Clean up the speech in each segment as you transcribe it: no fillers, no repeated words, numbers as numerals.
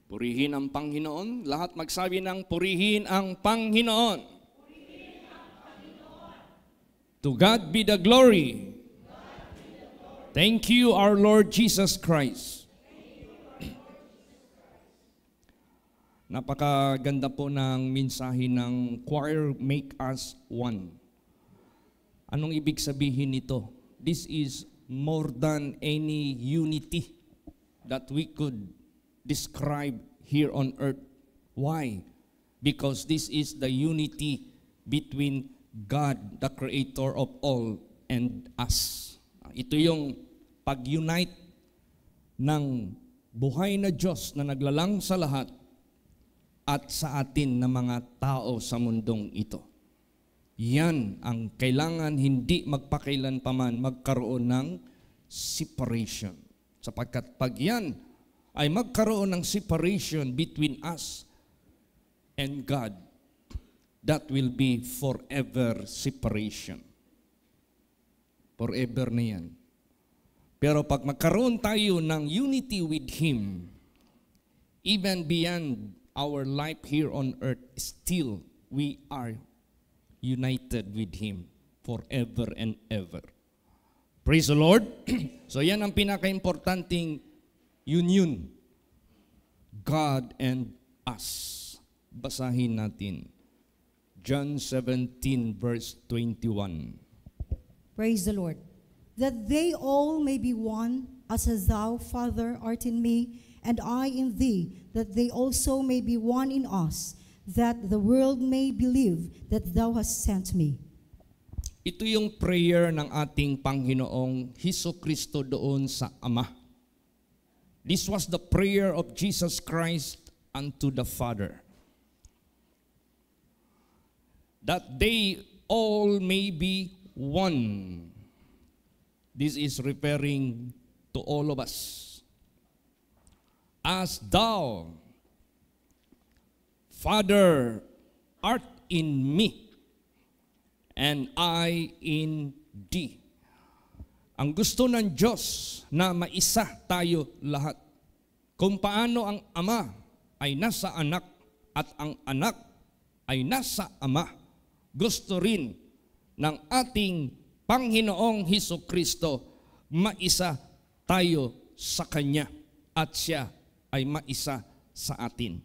Purihin ang Panginoon. Lahat magsabi ng purihin ang Panginoon. Purihin ang Panginoon. To God be the glory. Thank you, our Lord Jesus Christ. Napakaganda po ng mensahe ng choir, Make Us One. Anong ibig sabihin nito? This is more than any unity that we could describe here on earth. Why? Because this is the unity between God, the Creator of all, and us. Ito yung pag-unite ng buhay na Diyos na naglalang sa lahat at sa atin na mga tao sa mundong ito. Yan ang kailangan hindi magpakailanpaman magkaroon ng separation. Sapagkat pag yan ay magkaroon ng separation between us and God, that will be forever separation. Forever na yan. Pero pag magkaroon tayo ng unity with Him, even beyond our life here on earth, still we are united with Him forever and ever. Praise the Lord. So yan ang pinaka-importanting union. God and us. Basahin natin. John 17 verse 21. Praise the Lord. That they all may be one, as thou, Father, art in me, and I in thee, that they also may be one in us, that the world may believe that thou hast sent me. Ito yung prayer ng ating Panginoong Hesukristo doon sa Ama. This was the prayer of Jesus Christ unto the Father. That they all may be one. This is referring to all of us. As thou, Father, art in me, and I in thee. Ang gusto ng Diyos na maisa tayo lahat. Kung paano ang Ama ay nasa anak at ang anak ay nasa Ama, gusto rin ng ating Panginoong Hesukristo maisa tayo sa Kanya at Siya ay maisa sa atin.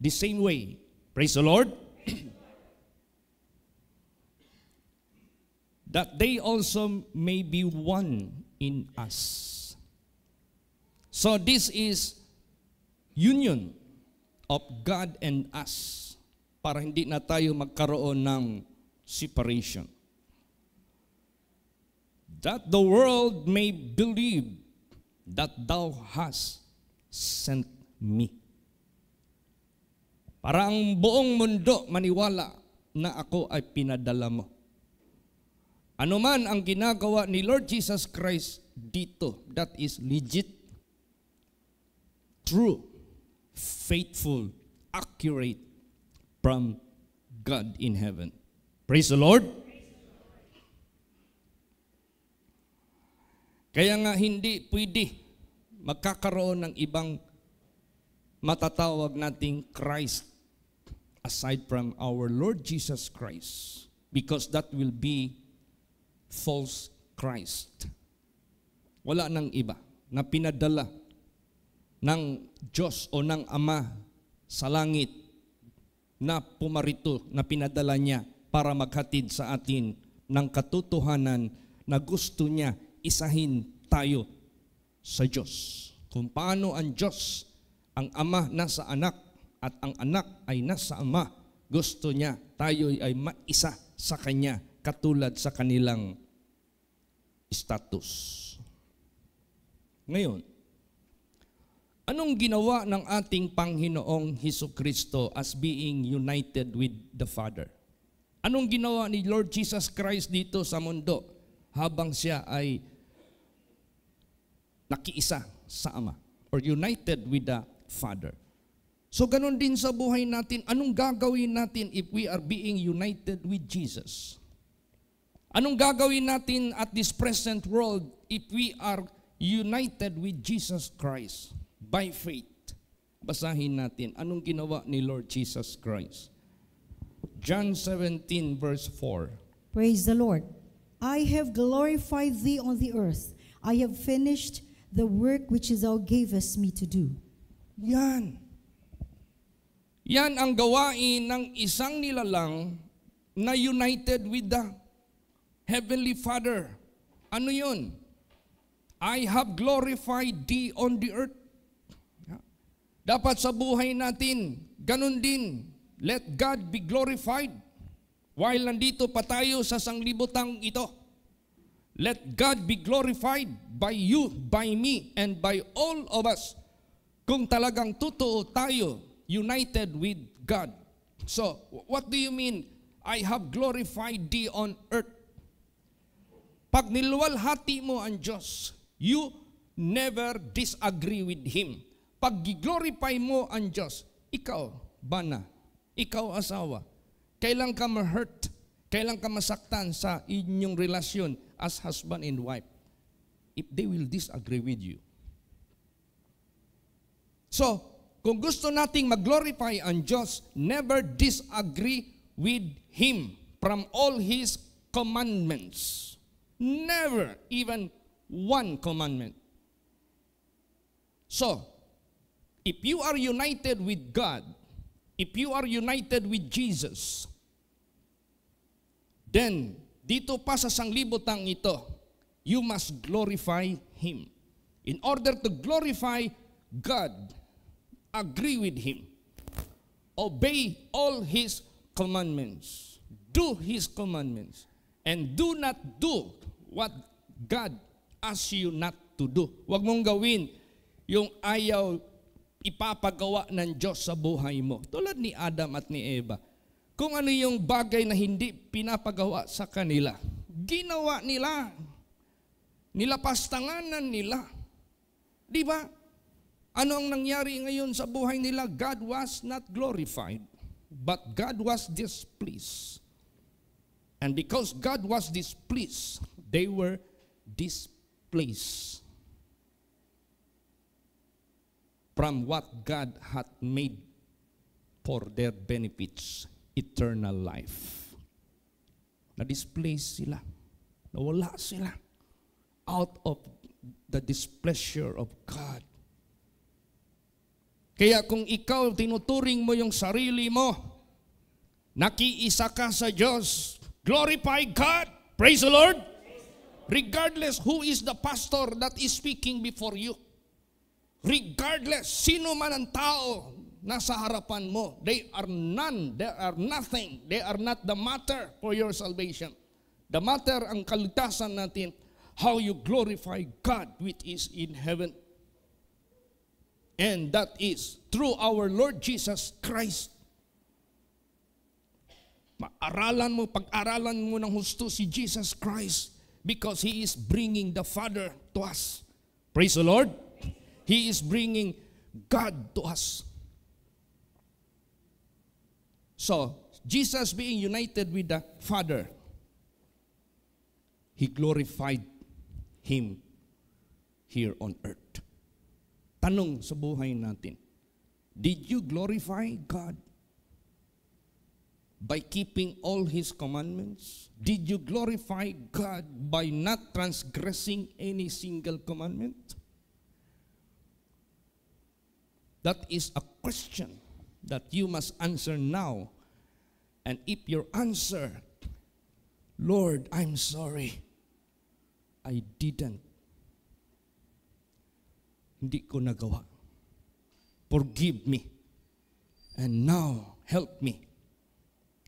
The same way, praise the Lord, that they also may be one in us. So this is union of God and us para hindi na tayo magkaroon ng separation. That the world may believe that thou hast sent me. Para ang buong mundo maniwala na ako ay pinadala mo. Ano man ang ginagawa ni Lord Jesus Christ dito, that is legit, true, faithful, accurate from God in heaven. Praise the Lord. Kaya nga hindi pwede magkakaroon ng ibang matatawag nating Christ aside from our Lord Jesus Christ, because that will be false Christ. Wala nang iba na pinadala ng Diyos o ng Ama sa langit na pumarito, na pinadala niya para maghatid sa atin ng katotohanan na gusto niya isahin tayo sa Diyos. Kung paano ang Diyos, ang Ama nasa anak at ang anak ay nasa Ama, gusto niya tayo ay maisa sa Kanya katulad sa kanilang status. Ngayon, anong ginawa ng ating Panginoong Hesukristo as being united with the Father? Anong ginawa ni Lord Jesus Christ dito sa mundo habang siya ay nakiisa sa Ama or united with the Father? So ganun din sa buhay natin, anong gagawin natin if we are being united with Jesus? Anong gagawin natin at this present world if we are united with Jesus Christ by faith? Basahin natin, anong ginawa ni Lord Jesus Christ? John 17 verse 4. Praise the Lord. I have glorified thee on the earth. I have finished the work which thou gavest me to do. Yan. Yan ang gawain ng isang nilalang na united with the Heavenly Father. Ano yun? I have glorified thee on the earth. Dapat sa buhay natin, ganun din. Let God be glorified. While nandito pa tayo sa sanglibutang ito, let God be glorified by you, by me, and by all of us. Kung talagang totoo tayo, united with God. So, what do you mean? I have glorified thee on earth. Pag niluwalhati mo ang Diyos, you never disagree with Him. Pag glorify mo ang Diyos, ikaw, bana, ikaw asawa, kailan ka ma-hurt, kailan ka masaktan sa inyong relasyon as husband and wife, if they will disagree with you. So, kung gusto nating mag-glorify ang Diyos, never disagree with Him from all His commandments. Never, even one commandment. So, if you are united with God, if you are united with Jesus, then dito pa sa sanglibutang ito, you must glorify Him. In order to glorify God, agree with Him. Obey all His commandments. Do His commandments. And do not do what God asks you not to do. Huwag mong gawin yung ayaw ipapagawa ng Diyos sa buhay mo. Tulad ni Adam at ni Eva. Kung ano yung bagay na hindi pinapagawa sa kanila, ginawa nila. Nilapastanganan nila. Di ba? Ano ang nangyari ngayon sa buhay nila? God was not glorified, but God was displeased. And because God was displeased, they were displaced from what God had made for their benefits, eternal life. Na-displace sila. Nawala sila out of the displeasure of God. Kaya kung ikaw tinuturing mo yung sarili mo, nakiisa ka sa Diyos, glorify God, praise the Lord, regardless who is the pastor that is speaking before you. Regardless, sino man ang tao nasa harapan mo, they are none, they are nothing, they are not the matter for your salvation. The matter ang kaligtasan natin, how you glorify God which is in heaven. And that is through our Lord Jesus Christ. Pag-aralan mo ng husto si Jesus Christ because He is bringing the Father to us. Praise the Lord. He is bringing God to us. So, Jesus being united with the Father, He glorified Him here on earth. Tanong sa buhay natin, did you glorify God by keeping all His commandments? Did you glorify God by not transgressing any single commandment? That is a question that you must answer now. And if your answer, Lord, I'm sorry, I didn't. Hindi ko nagawa. Forgive me. And now, help me.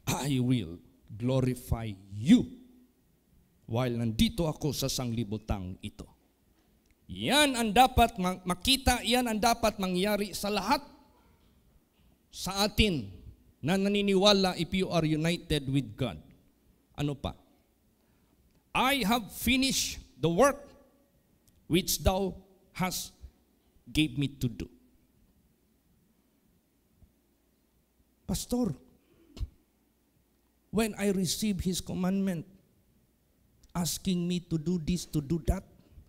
I will glorify you while nandito ako sa sanglibutang ito. Yan ang dapat makita, yan ang dapat mangyari sa lahat sa atin na naniniwala if you are united with God. Ano pa? I have finished the work which thou hast gave me to do. Pastor, when I received His commandment, asking me to do this, to do that,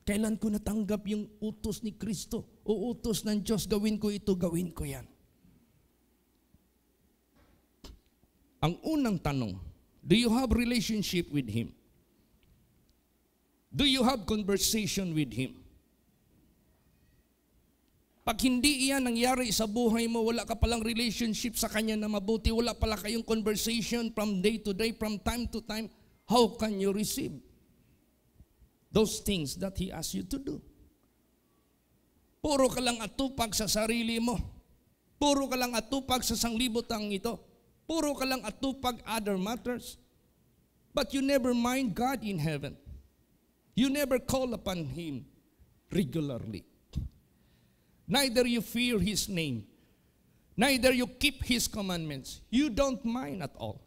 Kailan ko natanggap yung utos ni Kristo o utos ng Diyos, gawin ko ito, gawin ko yan. Ang unang tanong, do you have relationship with Him? Do you have conversation with Him? Pag hindi iyan nangyari sa buhay mo, wala ka palang relationship sa Kanya na mabuti, wala pala kayong conversation from day to day, from time to time, how can you receive those things that He asks you to do? Puro ka lang atupag sa sarili mo. Puro ka lang atupag sa sanglibotang ito. Puro ka lang atupag other matters. But you never mind God in heaven. You never call upon Him regularly. Neither you fear His name. Neither you keep His commandments. You don't mind at all.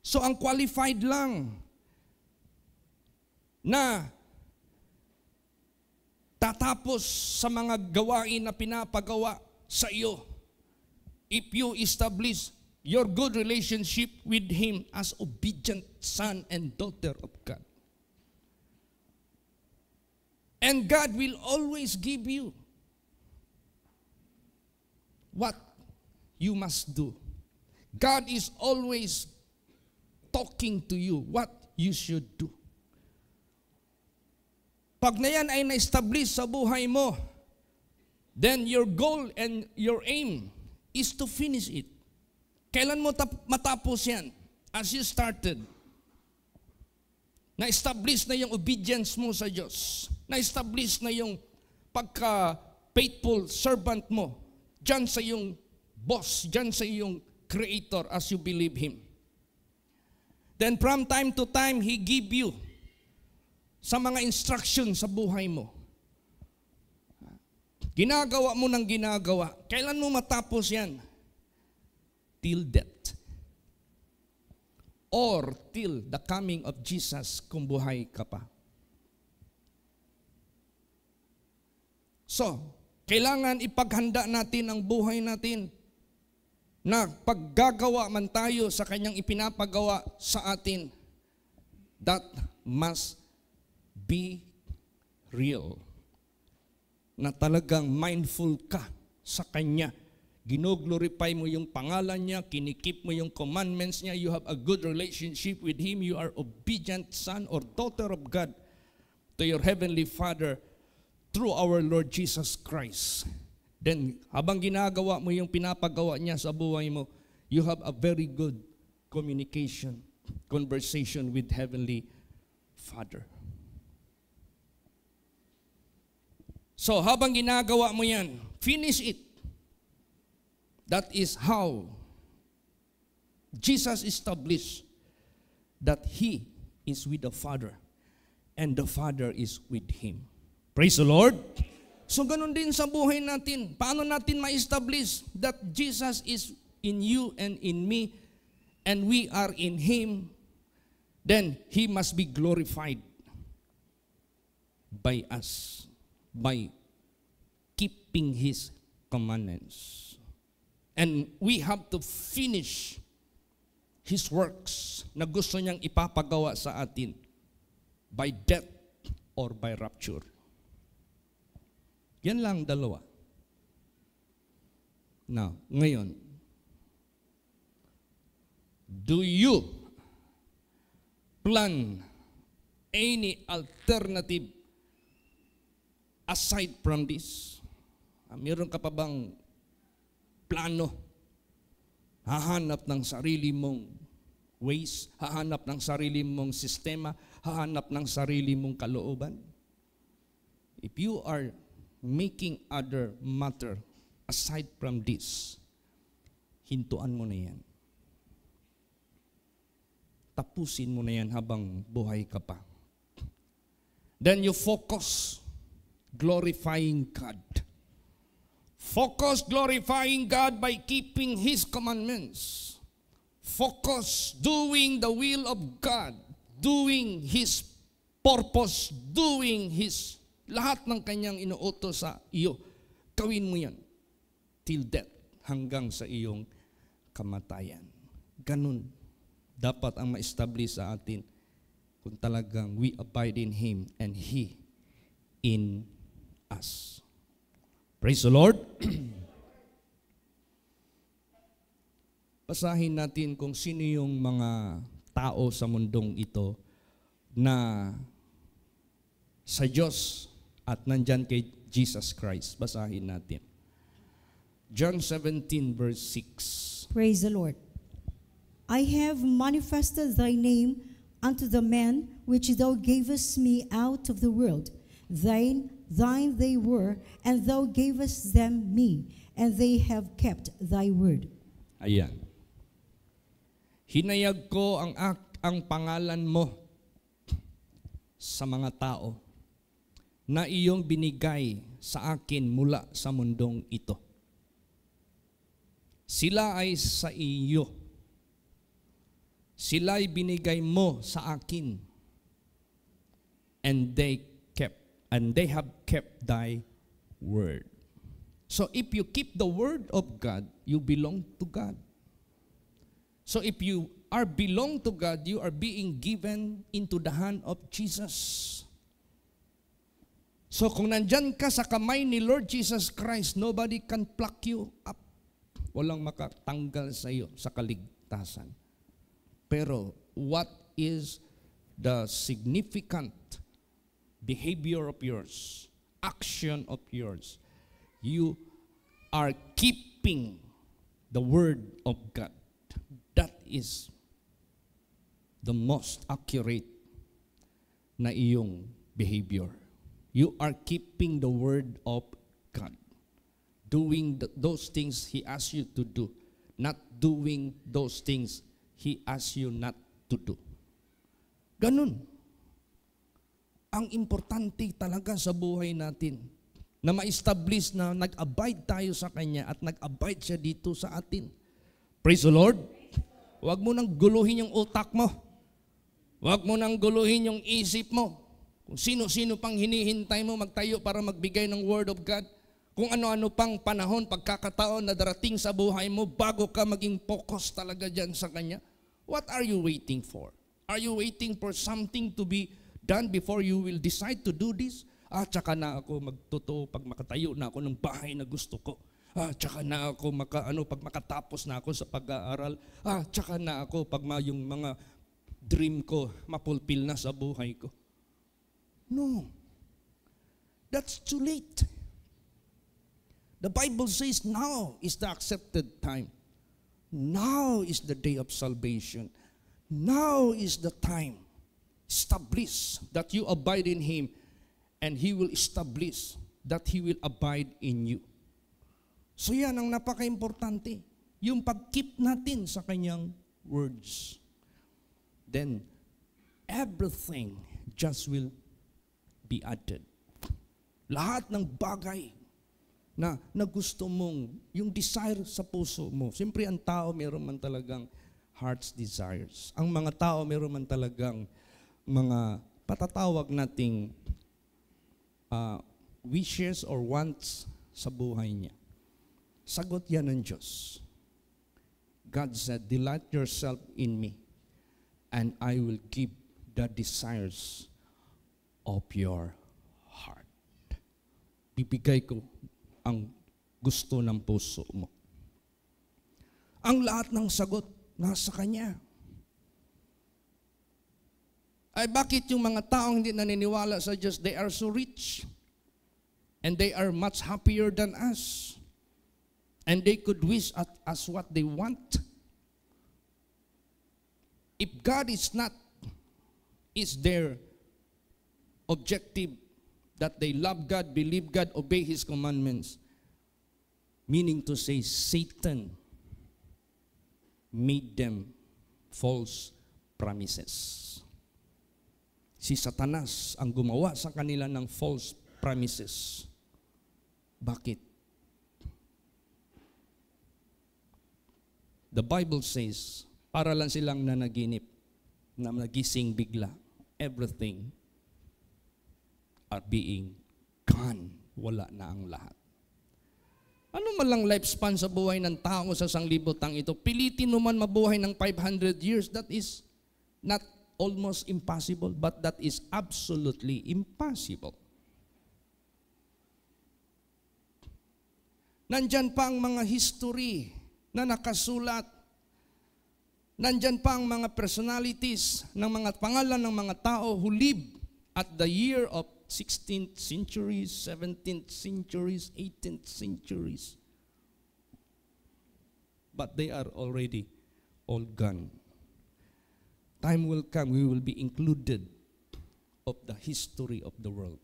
So ang qualified lang na tatapos sa mga gawain na pinapagawa sa iyo, if you establish your good relationship with Him as obedient son and daughter of God. And God will always give you what you must do. God is always talking to you what you should do. Pag na yan ay na-establish sa buhay mo, then your goal and your aim is to finish it. Kailan mo matapos yan? As you started. Na-establish na yung obedience mo sa Diyos. Na-establish na yung pagka-faithful servant mo dyan sa yung boss, dyan sa yung creator as you believe Him. Then from time to time, He give you sa mga instruction sa buhay mo. Ginagawa mo ng ginagawa. Kailan mo matapos yan? Till death. Or till the coming of Jesus kung buhay ka pa. So, kailangan ipaghanda natin ang buhay natin na paggagawa man tayo sa Kanyang ipinapagawa sa atin, that must be real. Na talagang mindful ka sa Kanya. Gino-glorify mo yung pangalan niya, kinikip mo yung commandments niya, you have a good relationship with Him, you are obedient son or daughter of God to your Heavenly Father through our Lord Jesus Christ. Then, habang ginagawa mo yung pinapagawa niya sa buhay mo, you have a very good communication, conversation with Heavenly Father. So, habang ginagawa mo yan, finish it. That is how Jesus established that He is with the Father and the Father is with Him. Praise the Lord. So ganun din sa buhay natin. Paano natin ma-establish that Jesus is in you and in me and we are in Him? Then He must be glorified by us, by keeping His commandments. And we have to finish His works na gusto niyang ipapagawa sa atin by death or by rapture. Yan lang dalawa. Now, ngayon, do you plan any alternative aside from this? Meron ka pa bang plano? Hahanap ng sarili mong ways, hahanap ng sarili mong sistema, hahanap ng sarili mong kalooban? If you are making other matter aside from this, hintuan mo na yan. Tapusin mo na yan habang buhay ka pa. Then you focus glorifying God. Focus glorifying God by keeping His commandments. Focus doing the will of God, doing His purpose, doing His lahat ng Kanyang inuutos sa iyo. Gawin mo yan till death, hanggang sa iyong kamatayan. Ganun dapat ang ma-establish sa atin kung talagang we abide in Him and He in us. Praise the Lord. Basahin natin kung sino yung mga tao sa mundong ito na sa Diyos at nandyan kay Jesus Christ. Basahin natin. John 17 verse 6. Praise the Lord. I have manifested thy name unto the men which thou gavest me out of the world. Thine they were, and thou gavest them me, and they have kept thy word. Ayan. Hinayag ko ang pangalan mo sa mga tao na iyong binigay sa akin mula sa mundong ito. Sila ay sa iyo. Sila ay binigay mo sa akin. And they have kept thy word. So if you keep the word of God, you belong to God. So if you are belong to God, you are being given into the hand of Jesus. So kung nandyan ka sa kamay ni Lord Jesus Christ, nobody can pluck you up. Walang makatanggal sa iyo sa kaligtasan. Pero what is the significant behavior of yours, action of yours? You are keeping the word of God. That is the most accurate na iyong behavior. You are keeping the word of God. Doing those things He asks you to do. Not doing those things He asks you not to do. Ganun. Ang importante talaga sa buhay natin na ma-establish na nag-abide tayo sa Kanya at nag-abide siya dito sa atin. Praise the Lord. Huwag mo nang guluhin yung utak mo. Huwag mo nang guluhin yung isip mo. Kung sino-sino pang hinihintay mo magtayo para magbigay ng Word of God. Kung ano-ano pang panahon, pagkakataon na darating sa buhay mo bago ka maging focus talaga dyan sa Kanya. What are you waiting for? Are you waiting for something to be done before you will decide to do this? Tsaka na ako magtotoo pag makatayo na ako ng bahay na gusto ko. Tsaka na ako pag makatapos na ako sa pag-aaral. Tsaka na ako pag yung mga dream ko mapulpil na sa buhay ko. No. That's too late. The Bible says now is the accepted time. Now is the day of salvation. Now is the time. Establish that you abide in Him, and He will establish that He will abide in you. So yan ang napaka-importante. Yung pag-keep natin sa Kanyang words. Then, everything just will be added. Lahat ng bagay na gusto mong, yung desire sa puso mo. Siyempre, ang tao meron man talagang heart's desires. Ang mga tao meron man talagang mga patatawag nating wishes or wants sa buhay niya. Sagot yan ng Diyos. God said, delight yourself in me, and I will give the desires of your heart. Bibigay ko ang gusto ng puso mo. Ang lahat ng sagot nasa Kanya. Ay bakit yung mga taong hindi naniniwala sa Diyos, they are so rich, and they are much happier than us. And they could wish at us what they want. If God is their objective, that they love God, believe God, obey His commandments, meaning to say Satan made them false promises. Si Satanas ang gumawa sa kanila ng false promises. Bakit? The Bible says, para lang silang nanaginip, na nagising bigla. Everything are being gone. Wala na ang lahat. Ano man lang lifespan sa buhay ng tao sa sanglibotang ito? Pilitin mo man mabuhay ng 500 years, that is not almost impossible, but that is absolutely impossible. Nandyan pa ang mga history na nakasulat. Nandyan pa ang mga personalities ng mga pangalan ng mga tao who lived at the year of 16th centuries, 17th centuries, 18th centuries. But they are already all gone. Time will come, we will be included of the history of the world.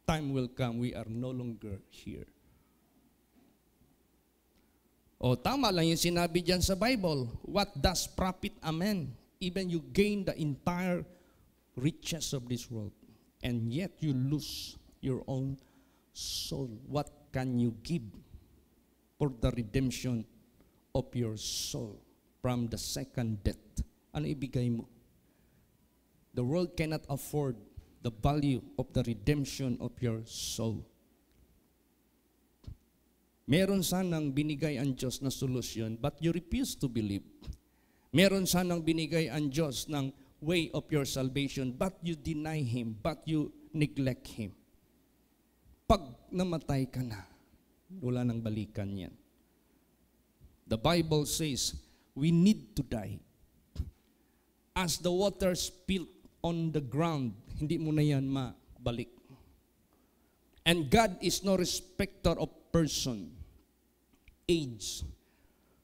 Time will come, we are no longer here. O tama lang yung sinabi dyan sa Bible. What does profit a man? Even you gain the entire riches of this world, and yet you lose your own soul. What can you give for the redemption of your soul from the second death? Ano ibigay mo? The world cannot afford the value of the redemption of your soul. Meron sanang binigay ang Diyos na solusyon, but you refuse to believe. Meron sanang binigay ang Diyos ng way of your salvation, but you deny Him, but you neglect Him. Pag namatay ka na, wala nang balikan yan. The Bible says, we need to die. As the water spilled on the ground, hindi mo na yan mabalik. And God is no respecter of person, age,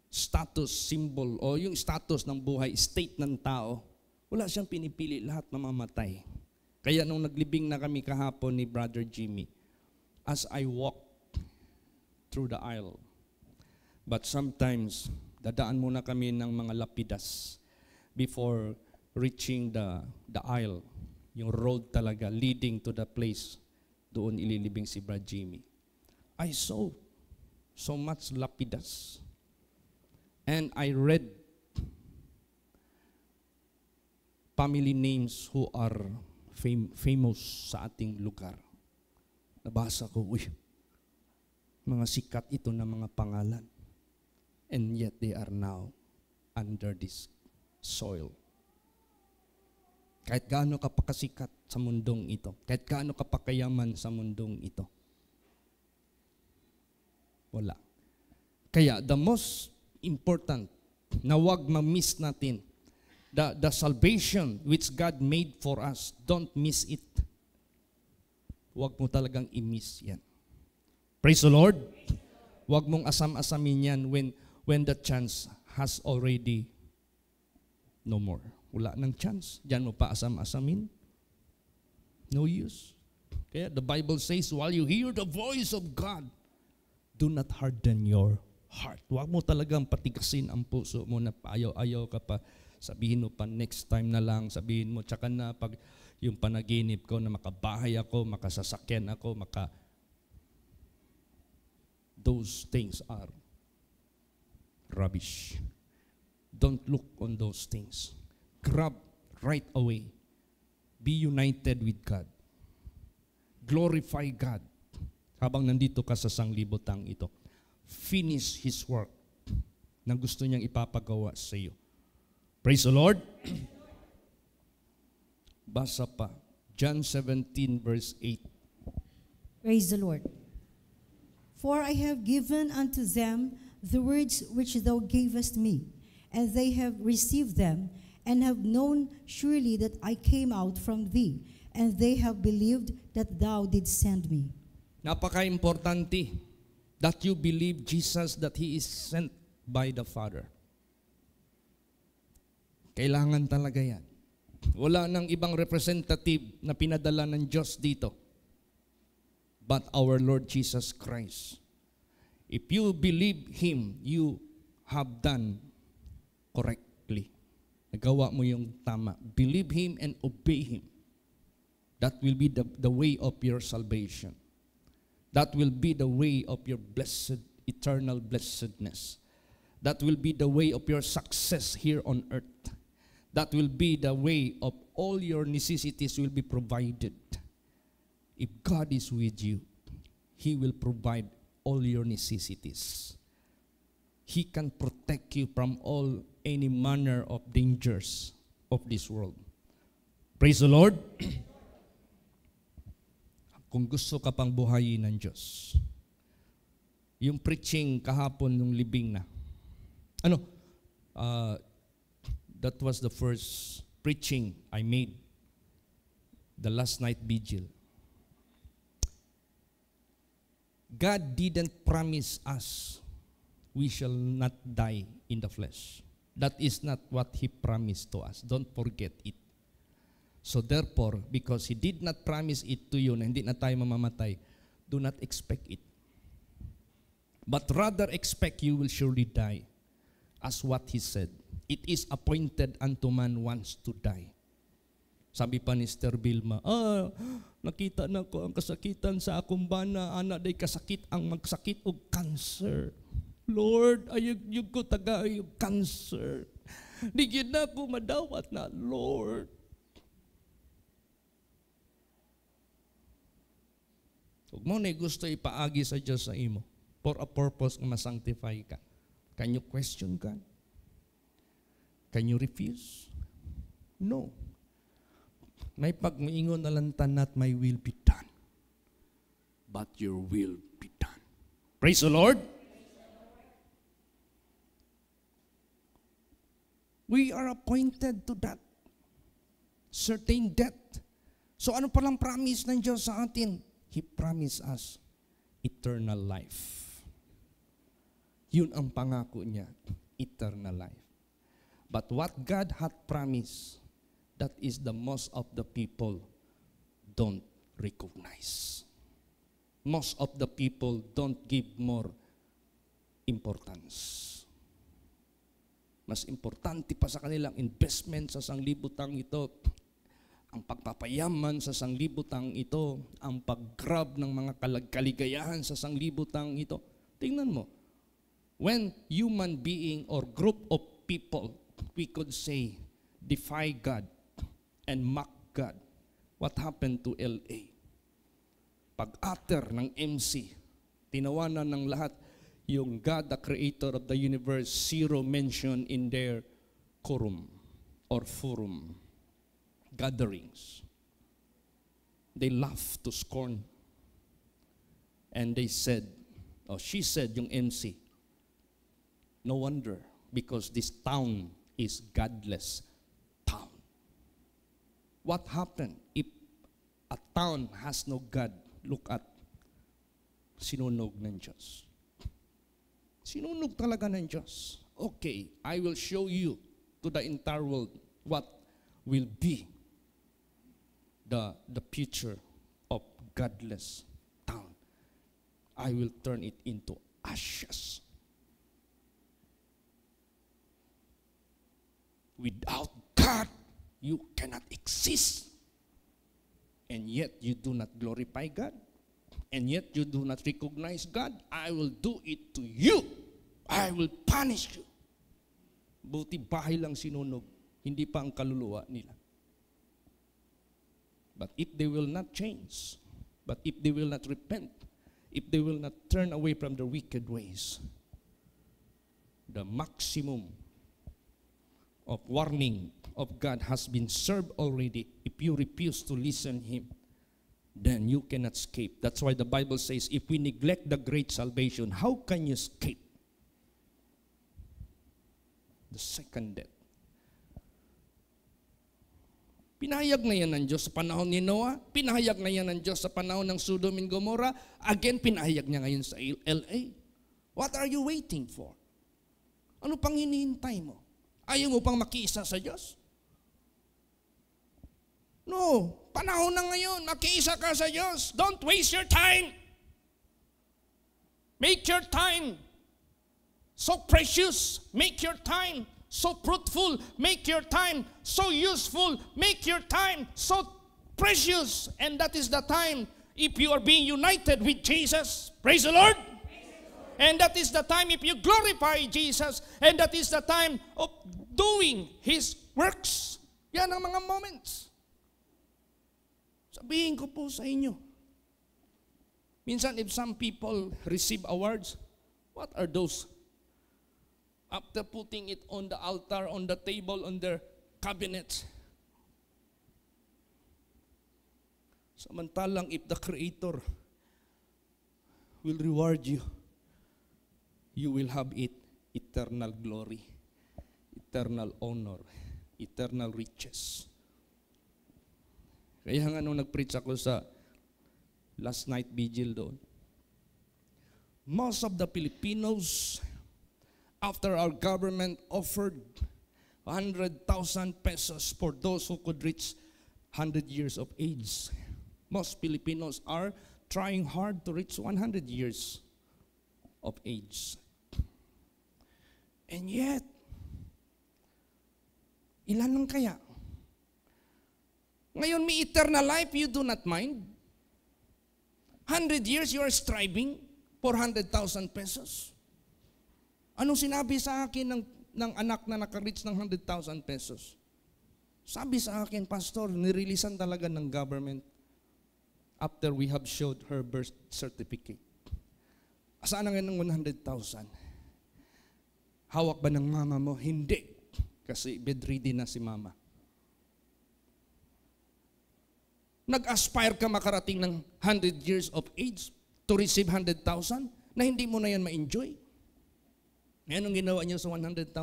status, symbol, o yung status ng buhay, state ng tao. Wala siyang pinipili, lahat na mamatay. Kaya nung naglibing na kami kahapon ni Brother Jimmy, as I walked through the aisle, but sometimes, dadaan muna kami ng mga lapidas before reaching the aisle, yung road talaga leading to the place doon ililibing si Brother Jimmy. I saw so much lapidas. And I read family names who are famous sa ating lugar. Nabasa ko, mga sikat ito na mga pangalan. And yet they are now under this soil. Kahit gaano ka pa kasikat sa mundong ito, kahit gaano ka pa kayaman sa mundong ito, wala. Kaya the most important na wag ma-miss natin, the salvation which God made for us, don't miss it. Wag mo talagang i-miss yan. Praise the Lord. Wag mong asam-asamin yan when the chance has already no more. Wala nang chance. Diyan mo pa asam-asamin. No use. Kaya the Bible says, while you hear the voice of God, do not harden your heart. Huwag mo talagang patigasin ang puso mo na ayaw-ayaw ka pa. Sabihin mo pa next time na lang. Sabihin mo, tsaka na pag yung panaginip ko na makabahay ako, makasasakyan ako, those things are rubbish. Don't look on those things. Grab right away. Be united with God. Glorify God. Habang nandito ka sa sanglibotang ito, finish His work na gusto niyang ipapagawa sa iyo. Praise the Lord. Basa pa. John 17 verse 8. Praise the Lord. For I have given unto them the words which thou gavest me, and they have received them, and have known surely that I came out from thee, and they have believed that thou didst send me. Napaka-importante that you believe Jesus, that He is sent by the Father. Kailangan talaga yan. Wala nang ibang representative na pinadala ng Diyos dito, but our Lord Jesus Christ. If you believe Him, you have done correctly. Nagawa mo yung tama. Believe Him and obey Him. That will be the way of your salvation. That will be the way of your blessed, eternal blessedness. That will be the way of your success here on earth. That will be the way of all your necessities will be provided. If God is with you, He will provide all your necessities. He can protect you from all any manner of dangers of this world. Praise the Lord. Kung gusto ka pang buhayin ng Diyos, yung preaching kahapon nung libing na, that was the first preaching I made, the last night vigil. God didn't promise us we shall not die in the flesh. That is not what He promised to us. Don't forget it. So therefore, because He did not promise it to you na hindi na tayo mamamatay, do not expect it. But rather expect you will surely die. As what He said, it is appointed unto man once to die. Sabi pa ni Sister Vilma, nakita na ko ang kasakitan sa akong bana, ana day kasakit ang magsakit og cancer. Lord, ayog ko taga yung cancer. Di gyud na ko madawat na, Lord. Ug mo na gusto ipaagi sa Dios sa imo for a purpose nga masanctify ka. Can you question God? Can you refuse? No. May pagmaingon na lang tanat, my will be done. But your will be done. Praise the Lord. We are appointed to that certain death. So ano palang promise ng Diyos sa atin? He promised us eternal life. Yun ang pangako niya, eternal life. But what God had promised, that is the most of the people don't recognize. Most of the people don't give more importance. Mas importante pa sa kanilang investment sa sanglibutang ito, ang pagpapayaman sa sanglibutang ito, ang pag-grab ng mga kaligayahan sa sanglibutang ito. Tingnan mo, when human being or group of people, we could say, defy God and mock God, what happened to LA? Pag-utter ng MC, tinawanan ng lahat, yung God, the creator of the universe, zero mention in their quorum or forum gatherings. They laughed to scorn. And they said, she said, yung MC, no wonder, because this town is godless town. What happened if a town has no God? Look at sinunog ng Diyos. Sinunog talaga ng Diyos. Okay, I will show you to the entire world what will be the future of godless town. I will turn it into ashes. Without God, you cannot exist. And yet you do not glorify God. And yet you do not recognize God. I will do it to you. I will punish you. Buti bahay lang sinunog, hindi pa ang kaluluwa nila. But if they will not change, but if they will not repent, if they will not turn away from their wicked ways, the maximum of warning of God has been served already. If you refuse to listen Him, then you cannot escape. That's why the Bible says, if we neglect the great salvation, how can you escape the second death? Pinahayag na yan ng Diyos sa panahon ni Noah. Pinahayag na yan ng Diyos sa panahon ng Sodom and Gomorrah. Again, pinahayag niya ngayon sa LA. What are you waiting for? Ano pang hinihintay mo? Ayaw mo pang makiisa sa Diyos? No. Panahon na ngayon, makiisa ka sa Diyos. Don't waste your time. Make your time so precious. Make your time so fruitful. Make your time so useful. Make your time so precious. And that is the time if you are being united with Jesus. Praise the Lord. And that is the time if you glorify Jesus. And that is the time of doing His works. Yan ang mga moments. Sabihin ko po sa inyo, Minsan, if some people receive awards, what are those? After putting it on the altar, on the table, on their cabinets. Samantalang if the Creator will reward you, you will have it eternal glory, eternal honor, eternal riches. Kaya nga nung nag-preach ako sa last night vigil doon, most of the Filipinos, after our government offered 100,000 pesos for those who could reach 100 years of age, most Filipinos are trying hard to reach 100 years of age. And yet, ilan lang kaya? Ngayon, may eternal life, you do not mind. 100 years, you are striving for 100,000 pesos. Anong sinabi sa akin ng anak na naka-reach ng 100,000 pesos? Sabi sa akin, Pastor, nireleasan talaga ng government after we have showed her birth certificate. Saan na ngayon ng 100,000? Hawak ba ng mama mo? Hindi. Kasi bedridden na si mama. Nag-aspire ka makarating ng 100 years of age to receive 100,000 na hindi mo na yan ma-enjoy. Ngayon ang ginawa niyo sa 100,000,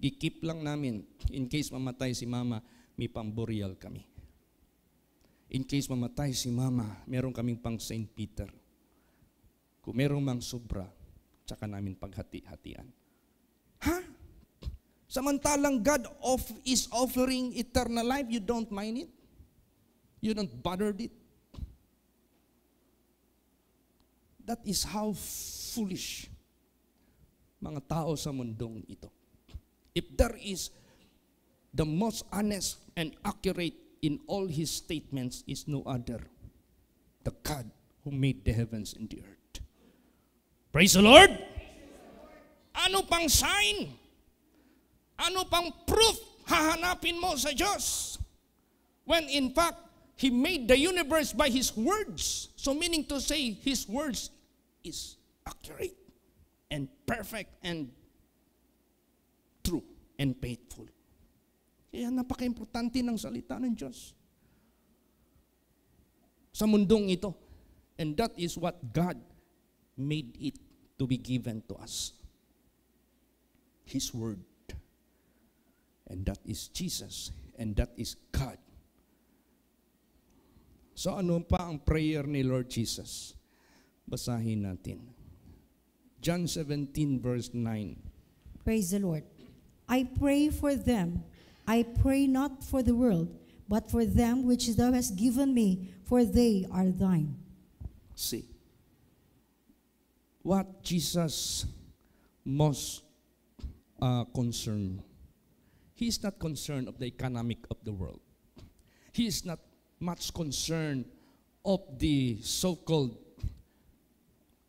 i-keep lang namin. In case mamatay si mama, may pamburial kami. In case mamatay si mama, meron kaming pang St. Peter. Kung merong mang sobra, tsaka namin paghati-hatian. Ha? Samantalang God is offering eternal life, you don't mind it? You don't bother it? That is how foolish mga tao sa mundong ito. If there is the most honest and accurate in all his statements is no other, the God who made the heavens and the earth. Praise the Lord! Ano pang sign? Ano pang proof hahanapin mo sa Diyos? When in fact, He made the universe by His words. So meaning to say, His words is accurate and perfect and true and faithful. Kaya napaka-importante ng salita ng Diyos sa mundong ito. And that is what God made it to be given to us. His word. And that is Jesus. And that is God. So ano pa ang prayer ni Lord Jesus? Basahin natin. John 17 verse 9. Praise the Lord. I pray for them. I pray not for the world, but for them which thou hast given me, for they are thine. See, what Jesus most concerned. He is not concerned of the economic of the world. He is not much concerned of the so-called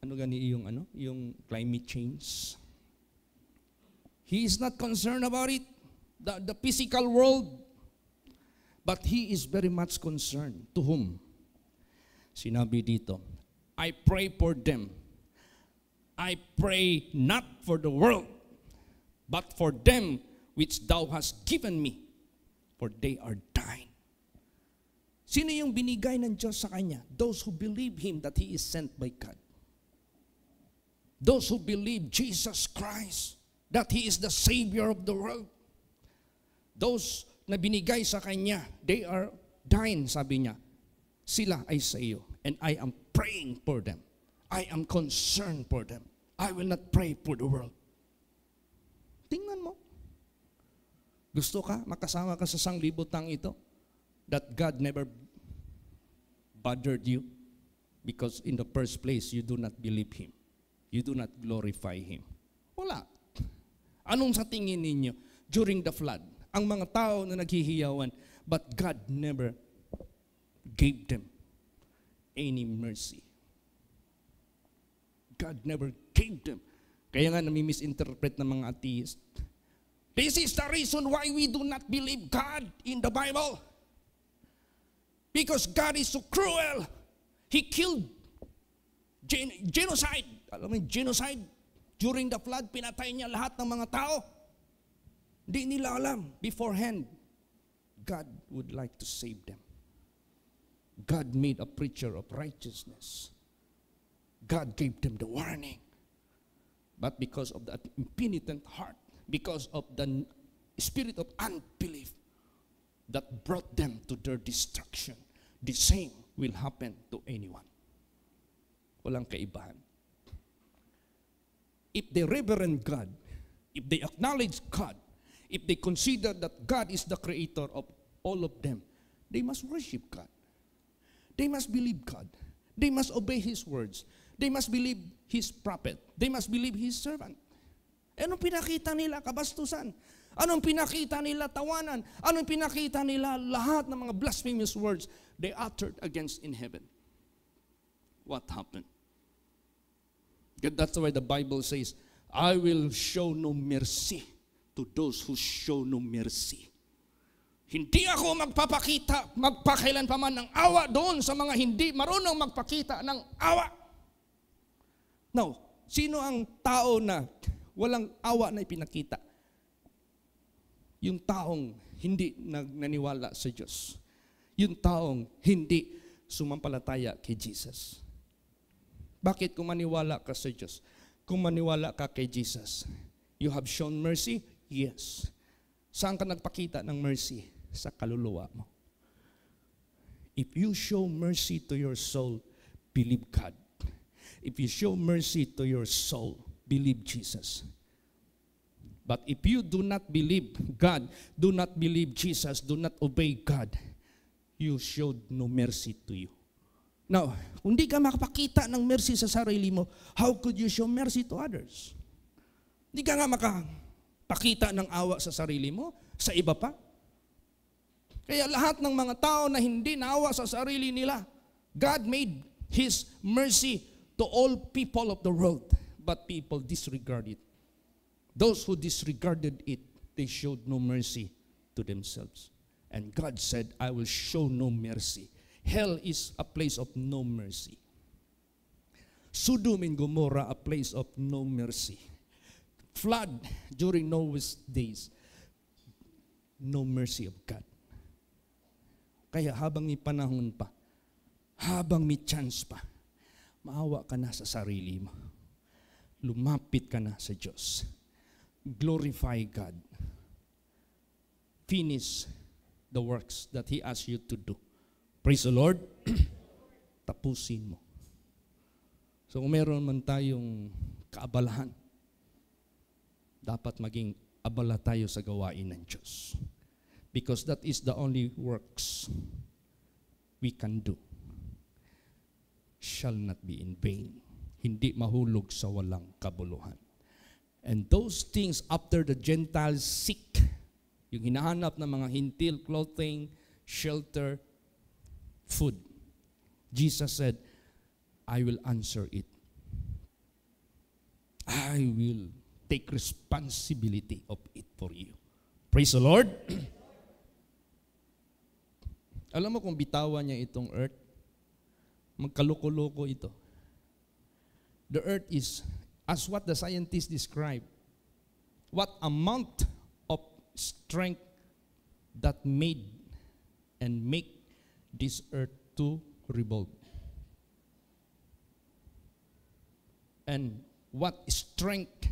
yung climate change. He is not concerned about it, the physical world, but he is very much concerned. To whom? Sinabi dito, I pray for them. I pray not for the world, but for them which thou hast given me, for they are thine. Sino yung binigay ng Diyos sa kanya? Those who believe Him that He is sent by God. Those who believe Jesus Christ, that He is the Savior of the world. Those na binigay sa kanya, they are thine, sabi niya. Sila ay sa iyo, and I am praying for them. I am concerned for them. I will not pray for the world. Tingnan mo. Gusto ka, makasama ka sa sanglibutang ito? That God never bothered you because in the first place, you do not believe Him. You do not glorify Him. Wala. Anong sa tingin ninyo? During the flood, ang mga tao na naghihiyawan, but God never gave them any mercy. God never gave them. Kaya nga nami-misinterpret ng mga atheist. This is the reason why we do not believe God in the Bible. Because God is so cruel. He killed Genocide. Alam mo yung genocide? During the flood, pinatay niya lahat ng mga tao. Hindi nila alam beforehand. God would like to save them. God made a preacher of righteousness. God gave them the warning. But because of that impenitent heart, because of the spirit of unbelief that brought them to their destruction, the same will happen to anyone. Walang kaibahan. If they reverend God, if they acknowledge God, if they consider that God is the creator of all of them, they must worship God. They must believe God. They must obey His words. They must believe His prophet. They must believe His servant. Anong pinakita nila? Kabastusan. Anong pinakita nila? Tawanan. Anong pinakita nila? Lahat ng mga blasphemous words they uttered against in heaven. What happened? That's why the Bible says, I will show no mercy to those who show no mercy. Hindi ako magpakailan pa man ng awa doon sa mga hindi marunong magpakita ng awa. Now, sino ang tao na walang awa na ipinakita? Yung taong hindi naniwala sa Diyos. Yung taong hindi sumampalataya kay Jesus. Bakit kung maniwala ka sa Diyos? Kung maniwala ka kay Jesus, you have shown mercy? Yes. Saan ka nagpakita ng mercy? Sa kaluluwa mo. If you show mercy to your soul, believe God. If you show mercy to your soul, believe Jesus. But if you do not believe God, do not believe Jesus, do not obey God, you showed no mercy to you. Now, kung di ka makapakita ng mercy sa sarili mo, how could you show mercy to others? Hindi ka nga makapakita ng awa sa sarili mo, sa iba pa. Kaya lahat ng mga tao na hindi naawa sa sarili nila, God made His mercy to all people of the world, but people disregard it. Those who disregarded it, they showed no mercy to themselves. And God said, I will show no mercy. Hell is a place of no mercy. Sodom and Gomorrah, a place of no mercy. Flood during Noah's days, no mercy of God. Kaya habang may panahon pa, habang may chance pa, maawa ka na sa sarili mo. Lumapit ka na sa Diyos. Glorify God. Finish the works that He asked you to do. Praise the Lord. Tapusin mo. So kung meron man tayong kaabalahan, dapat maging abala tayo sa gawain ng Diyos. Because that is the only works we can do. Shall not be in vain. Hindi mahulog sa walang kabuluhan. And those things after the Gentiles seek, yung hinahanap ng mga hintil, clothing, shelter, food. Jesus said, I will answer it. I will take responsibility of it for you. Praise the Lord. Alam mo kung bitawan niya itong earth, magkaloko-loko ito. The earth is, as what the scientists describe, what amount of strength that made and make this earth to revolve. And what strength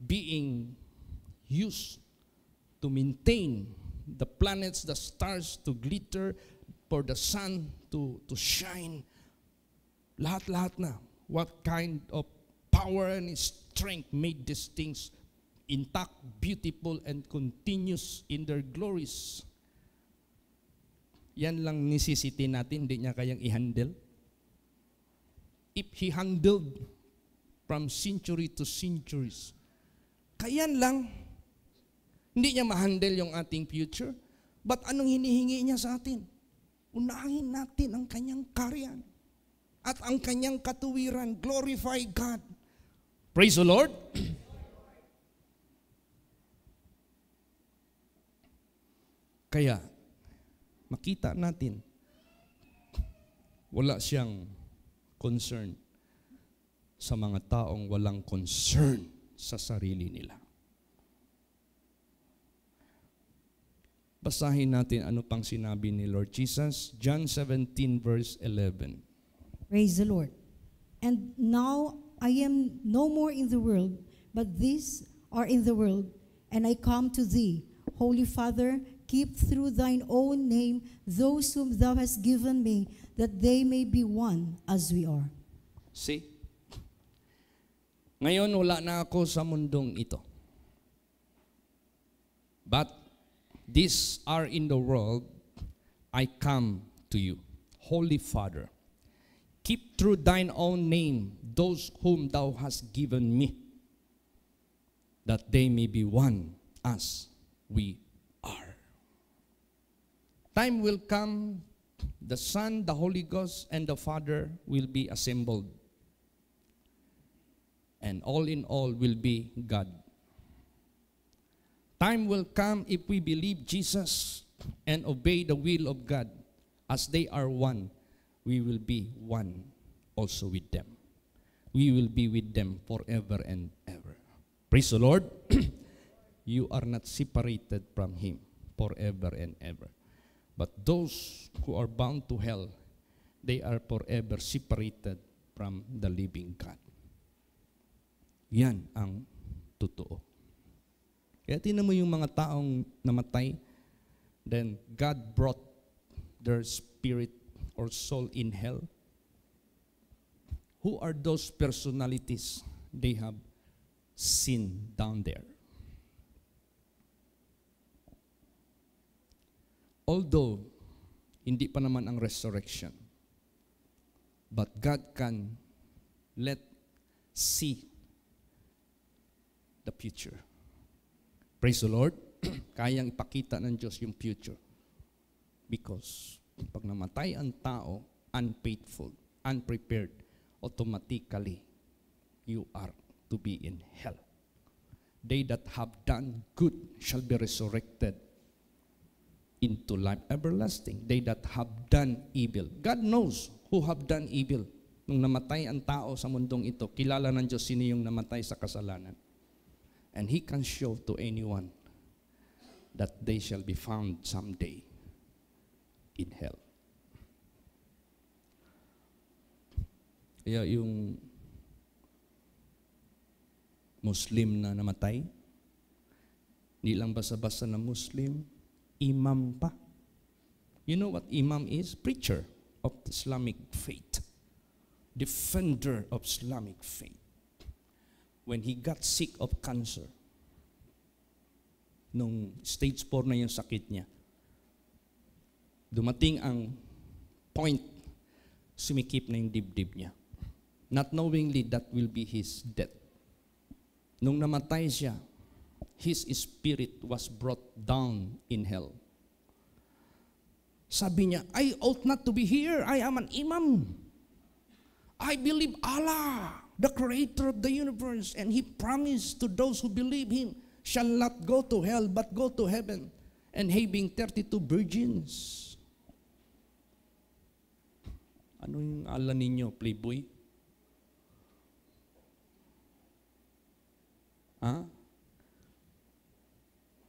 being used to maintain the planets, the stars to glitter, for the sun to shine. Lahat-lahat na. What kind of power and strength made these things intact, beautiful, and continuous in their glories. Yan lang necessity natin, hindi niya kayang i-handle. If He handled from century to centuries, kayan lang, hindi niya ma-handle yung ating future. But anong hinihingi niya sa atin? Unahin natin ang kanyang karyan at ang kanyang katuwiran. Glorify God. Praise the Lord. Kaya, makita natin, wala siyang concern sa mga taong walang concern sa sarili nila. Basahin natin ano pang sinabi ni Lord Jesus. John 17 verse 11. Praise the Lord. And now I am no more in the world, but these are in the world, and I come to thee. Holy Father, keep through thine own name those whom thou hast given me, that they may be one as we are. See? Ngayon wala na ako sa mundong ito. But these are in the world, I come to you. Holy Father, keep through thine own name those whom thou hast given me, that they may be one as we are. Time will come, the Son, the Holy Ghost, and the Father will be assembled. And all in all will be God. Time will come if we believe Jesus and obey the will of God. As they are one, we will be one also with them. We will be with them forever and ever. Praise the Lord. You are not separated from Him forever and ever. But those who are bound to hell, they are forever separated from the living God. Yan ang totoo. Kaya tingnan mo yung mga taong namatay, then God brought their spirit or soul in hell. Who are those personalities they have seen down there? Although, hindi pa naman ang resurrection, but God can let see the future. Praise the Lord. Kayang ipakita ng Diyos yung future. Because pag namatay ang tao, unfaithful, unprepared, automatically, you are to be in hell. They that have done good shall be resurrected into life everlasting. They that have done evil. God knows who have done evil. Nung namatay ang tao sa mundong ito, kilala ng Diyos sino yung namatay sa kasalanan. And He can show to anyone that they shall be found someday in hell. Kaya yung Muslim na namatay, hindi lang basa-basa na Muslim, imam pa. You know what imam is? Preacher of Islamic faith. Defender of Islamic faith. When he got sick of cancer, nung stage 4 na yung sakit niya, dumating ang point, sumikip na yung dibdib niya. Not knowingly that will be his death. Nung namatay siya, his spirit was brought down in hell. Sabi niya, I ought not to be here. I am an imam. I believe Allah, the creator of the universe, and He promised to those who believe Him shall not go to hell but go to heaven, and having 32 virgins. Ano yung ala ninyo, playboy? Huh?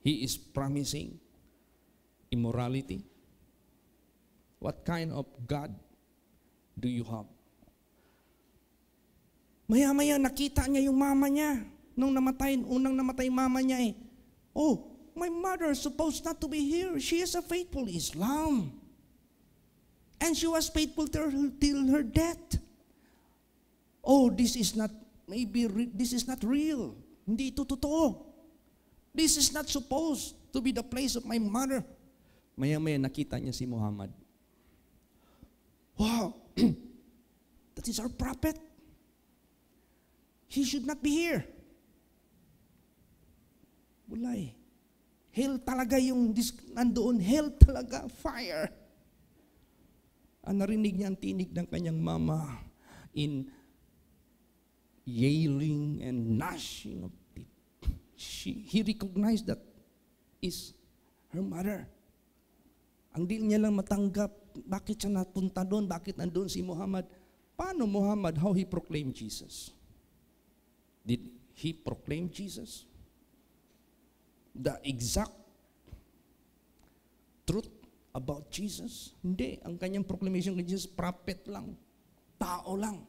He is promising immorality. What kind of God do you have? Maya-maya nakita niya yung mama niya. Nung namatay, unang namatay mama niya eh. Oh, my mother is supposed not to be here. She is a faithful Islam. And she was faithful till her death. Oh, this is not real. Hindi ito totoo. This is not supposed to be the place of my mother. Maya-maya nakita niya si Muhammad. Wow, that is our prophet. He should not be here. Wala eh. Hell talaga yung nandoon. Hell talaga. Fire. Ang narinig niya ang tinig ng kanyang mama in yelling and gnashing of teeth. He recognized that is her mother. Ang di niya lang matanggap, bakit siya napunta doon, bakit nandoon si Muhammad. Paano Muhammad, how he proclaimed Jesus? Did he proclaim Jesus? The exact truth about Jesus? Hindi. Ang kanyang proclamation kay Jesus, prophet lang. Tao lang.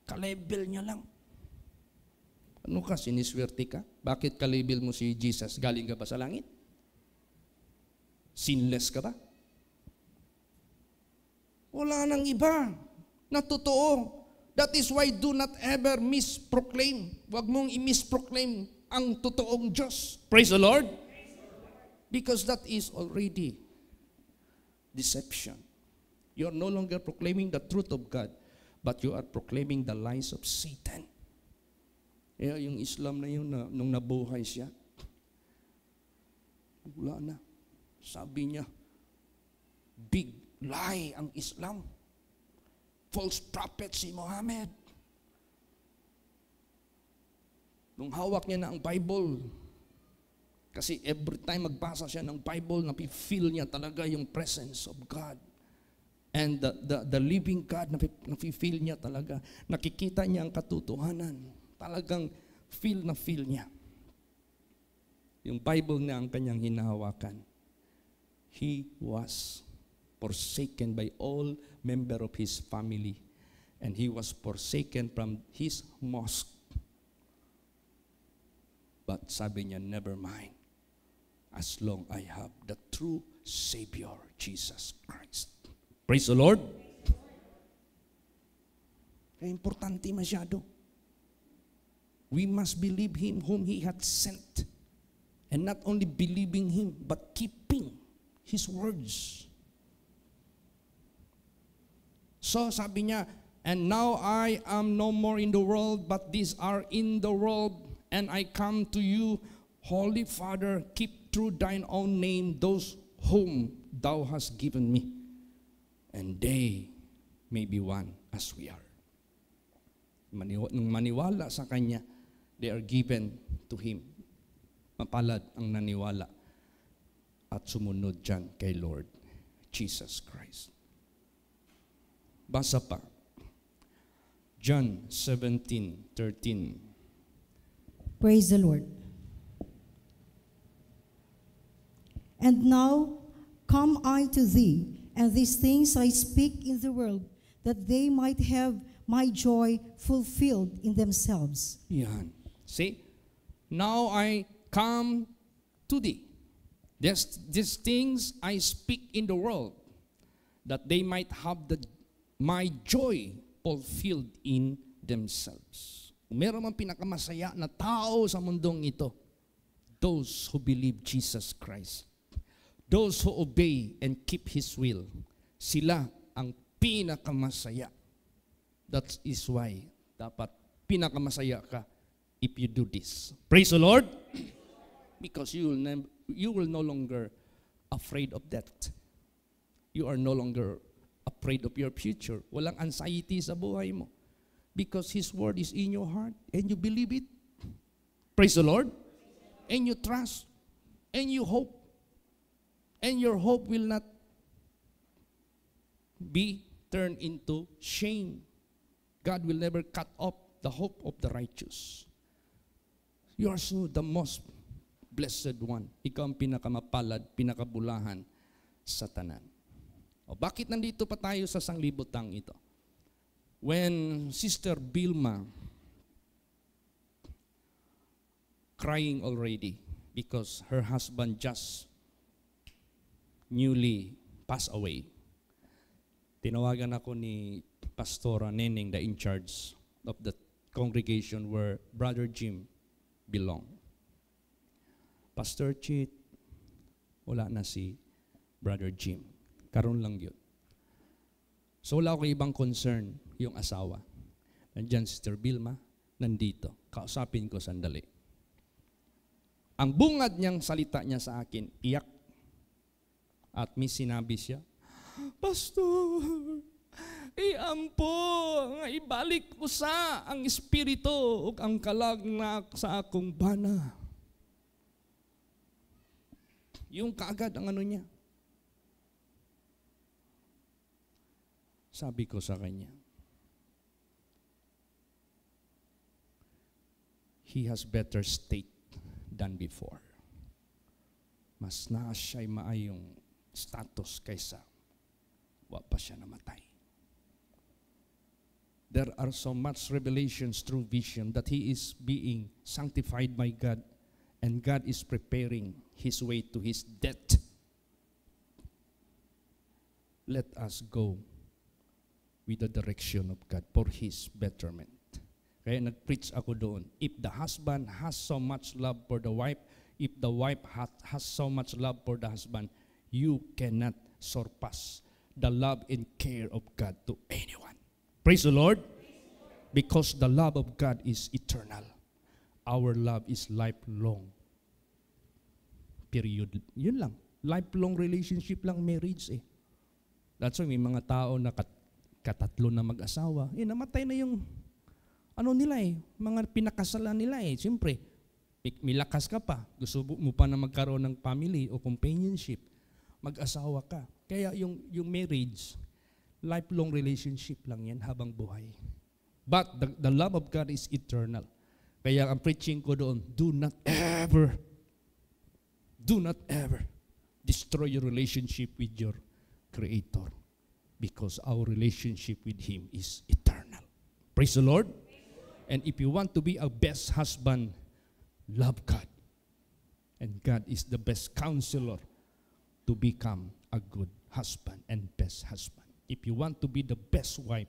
Ka-level niya lang. Ano ka? Siniswerte ka? Bakit ka-level mo si Jesus? Galing ka ba sa langit? Sinless ka ba? Wala nang iba na totoo. That is why do not ever misproclaim. Huwag mong i-misproclaim ang totoong Diyos. Praise the Lord. Because that is already deception. You are no longer proclaiming the truth of God, but you are proclaiming the lies of Satan. Kaya yung Islam na yun, nung nabuhay siya, wala na. Sabi niya, big lie ang Islam. False prophet si Muhammad. Nung hawak niya na ang Bible, kasi every time magbasa siya ng Bible, napi-feel niya talaga yung presence of God. And the living God, napi-feel niya talaga. Nakikita niya ang katotohanan. Talagang feel niya. Yung Bible na ang kanyang hinahawakan. He was forsaken by all member of his family. And he was forsaken from his mosque. But sabi niya, never mind. As long I have the true Savior, Jesus Christ. Praise the Lord. Kaya importante masyado. We must believe Him whom He hath sent. And not only believing Him, but keeping His words. So sabi niya, and now I am no more in the world, but these are in the world, and I come to you, Holy Father, keep through thine own name those whom thou hast given me, and they may be one as we are. Nung maniwala sa Kanya, they are given to Him. Mapalad ang naniwala at sumunod dyan kay Lord Jesus Christ. Basa pa. John 17:13. Praise the Lord. And now come I to thee, and these things I speak in the world, that they might have my joy fulfilled in themselves. Yan. See? Now I come to thee. These things I speak in the world, that they might have my joy fulfilled in themselves. Kung meron mang pinakamasaya na tao sa mundong ito, those who believe Jesus Christ. Those who obey and keep His will. Sila ang pinakamasaya. That is why dapat pinakamasaya ka if you do this. Praise the Lord. Because you will no longer afraid of death. You are no longer afraid of your future. Walang anxiety sa buhay mo. Because His word is in your heart and you believe it. Praise the Lord. And you trust. And you hope. And your hope will not be turned into shame. God will never cut off the hope of the righteous. You are so the most blessed one. Ikaw ang pinakamapalad, pinakabulahan sa tanan. O bakit nandito pa tayo sa sanglibutang ito? When Sister Vilma crying already because her husband just newly passed away, tinawagan ako ni Pastora Neneng, the in charge of the congregation where Brother Jim belonged. Pastor Chit, wala na si Brother Jim. Karon lang yun. So wala ako ibang concern yung asawa. Nandyan Sister Vilma, nandito. Kausapin ko sandali. Ang bungad niyang salita niya sa akin, iyak. At may sinabi siya, Pastor, iampo, nga ibalik ko sa ang espiritu o ang kalagnak sa akong bana. Yung kaagad ang ano niya. Sabi ko sa kanya, he has better state than before. Mas naa siya'y maayong status kaysa wa pa siya namatay. There are so much revelations through vision that he is being sanctified by God, and God is preparing his way to his death. Let us go with the direction of God for his betterment. Kaya nag-preach ako doon. If the husband has so much love for the wife, if the wife has so much love for the husband, you cannot surpass the love and care of God to anyone. Praise the Lord. Because the love of God is eternal. Our love is lifelong. Period. Yun lang. Lifelong relationship lang, marriage eh. That's why may mga tao na katatlo na mag-asawa. Namatay na yung nila eh. Mga pinakasalan nila eh. Siyempre, may lakas ka pa. Gusto mo pa na magkaroon ng family o companionship. Mag-asawa ka. Kaya yung marriage, lifelong relationship lang yan habang buhay. But the love of God is eternal. Kaya ang preaching ko doon, do not ever destroy your relationship with your Creator, because our relationship with Him is eternal. Praise the Lord. And if you want to be a best husband, love God. And God is the best counselor to become a good husband and best husband. If you want to be the best wife,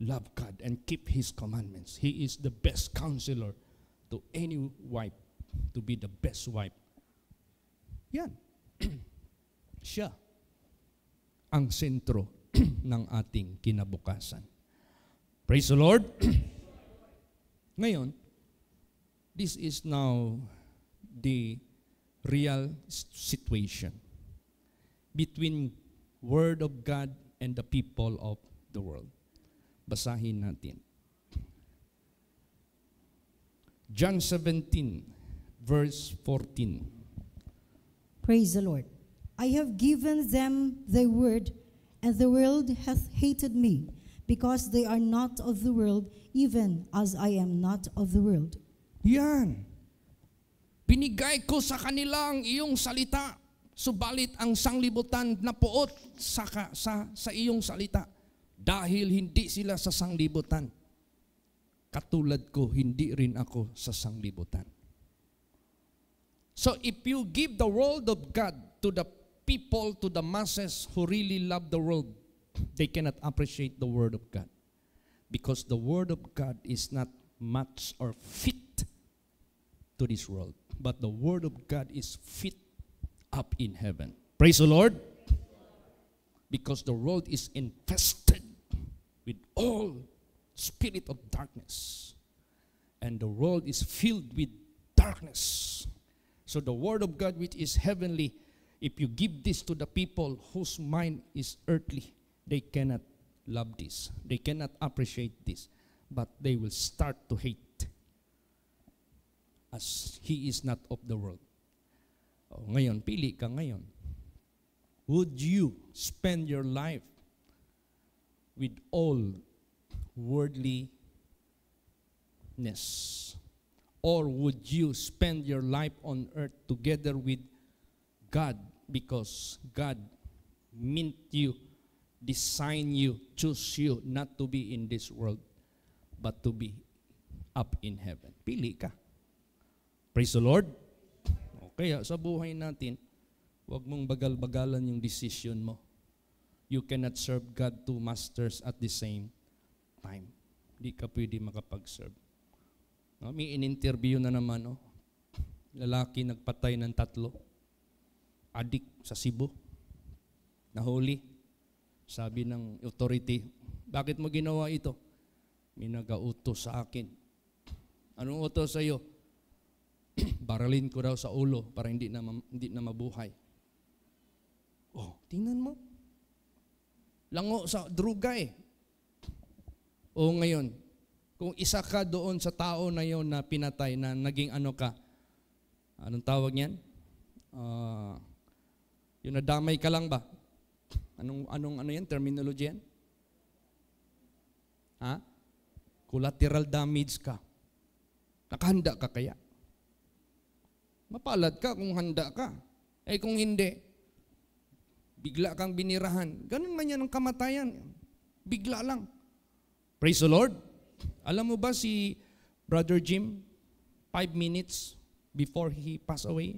love God and keep His commandments. He is the best counselor to any wife to be the best wife. Yan. Siya ang sentro ng ating kinabukasan. Praise the Lord. Ngayon, this is now the real situation between Word of God and the people of the world. Basahin natin. John 17, verse 14. Praise the Lord. I have given them thy word, and the world hath hated me, because they are not of the world, even as I am not of the world. Yan. Binigay ko sa kanila ang iyong salita, subalit ang sanglibutan na puot sa iyong salita, dahil hindi sila sa sanglibutan. Katulad ko, hindi rin ako sa sanglibutan. So if you give the word of God to the people, to the masses who really love the world, they cannot appreciate the word of God. Because the word of God is not much or fit to this world. But the word of God is fit up in heaven. Praise the Lord. Because the world is infested with all spirit of darkness. And the world is filled with darkness. So the word of God, which is heavenly, if you give this to the people whose mind is earthly, they cannot love this. They cannot appreciate this. But they will start to hate, as he is not of the world. Ngayon, pili ka ngayon. Would you spend your life with all worldliness? Or would you spend your life on earth together with God, because God meant you, designed you, chose you not to be in this world, but to be up in heaven? Pili ka. Praise the Lord. Kaya sa buhay natin, huwag mong bagal-bagalan yung decision mo. You cannot serve God two masters at the same time. Hindi ka pwede makapag-serve. No, may in-interview na naman, lalaki nagpatay ng 3. Adik sa Cebu. Nahuli. Sabi ng authority, bakit mo ginawa ito? May nag-autos sa akin. Anong utos sa iyo? Baralin ko daw sa ulo para hindi na mabuhay. Oh, tingnan mo. Lango sa druga eh. O ngayon, kung isa ka doon sa tao na yon na pinatay, na naging ano ka, anong tawag niyan? Yung nadamay ka lang ba? Anong yan? Terminology yan? Ha? Collateral damage ka. Nakahanda ka kaya? Mapalad ka kung handa ka. Eh kung hindi, bigla kang binirahan. Ganun man yan ang kamatayan. Bigla lang. Praise the Lord. Alam mo ba si Brother Jim, 5 minutes before he passed away,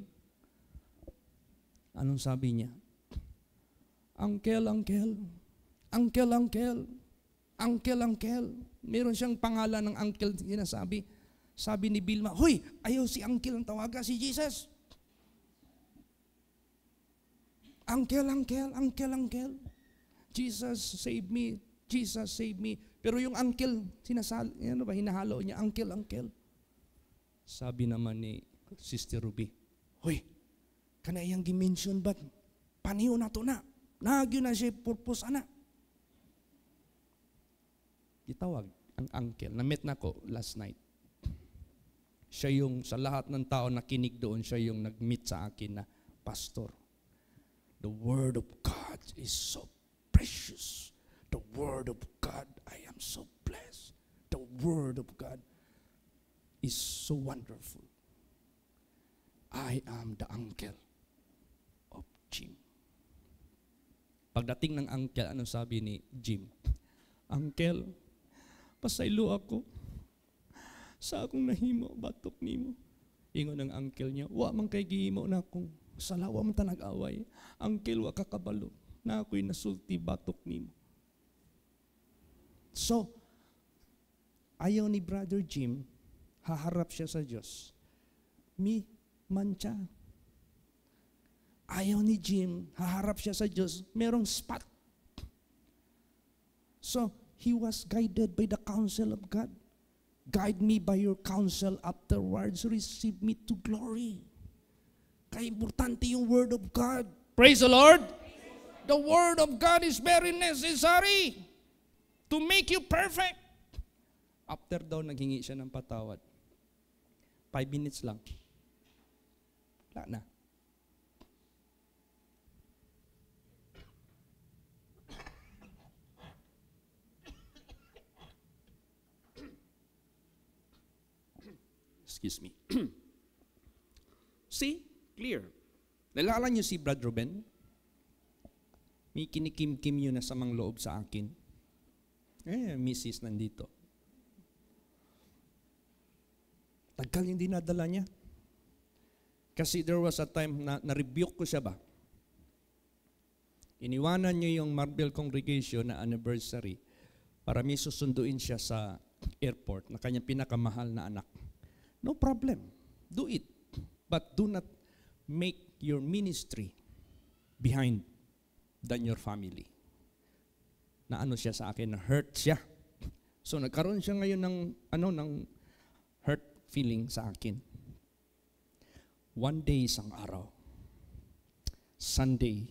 anong sabi niya? Uncle, uncle, uncle, uncle, uncle, uncle. Meron siyang pangalan ng uncle sinasabi. Sabi ni Vilma, hoy, ayaw si uncle ang tawaga, si Jesus. Uncle, uncle, uncle, uncle. Jesus, save me. Jesus, save me. Pero yung uncle, hinahalo niya, uncle, uncle. Sabi naman ni Sister Ruby, hoy, kanayang gimension ba't paniho na to na? Nagyo na siya purpose ana. Itawag ang uncle. Na-meet na ko last night. Siya yung sa lahat ng tao na kinig doon, siya yung nag-meet sa akin na, Pastor, the Word of God is so precious. The Word of God, I am so blessed. The Word of God is so wonderful. I am the uncle of Jim. Pagdating ng uncle, ano sabi ni Jim? Uncle, pasaylo ako sa akong nahimo, batok nimo. Ingon ng uncle niya, wa man kay gihimo na akong salawa man ta nag-away. Uncle, wa kakabalo na ako'y nasulti batok nimo. So, ayaw ni Brother Jim, haharap siya sa Diyos. Mi mancha. Ayaw ni Jim, haharap siya sa Diyos, merong spot. So, he was guided by the counsel of God. Guide me by your counsel, afterwards receive me to glory. Kaya importante yung Word of God. Praise the Lord! The Word of God is very necessary to make you perfect. After daw, naghingi siya ng patawad. 5 minutes lang. Wala na. Excuse me. See? Clear. Nalala niyo si Brad Ruben? May kinikim-kim yun na samang loob sa akin. Mrs. nandito. Tagal yung dinadala niya. Kasi there was a time na na-rebuke ko siya ba? Iniwanan niyo yung Marbel Congregation na anniversary para may susunduin siya sa airport na kanyang pinakamahal na anak. No problem. Do it. But do not make your ministry behind than your family. Na ano siya sa akin, na hurt siya. So nagkaroon siya ngayon ng hurt feeling sa akin. One day, isang araw, Sunday,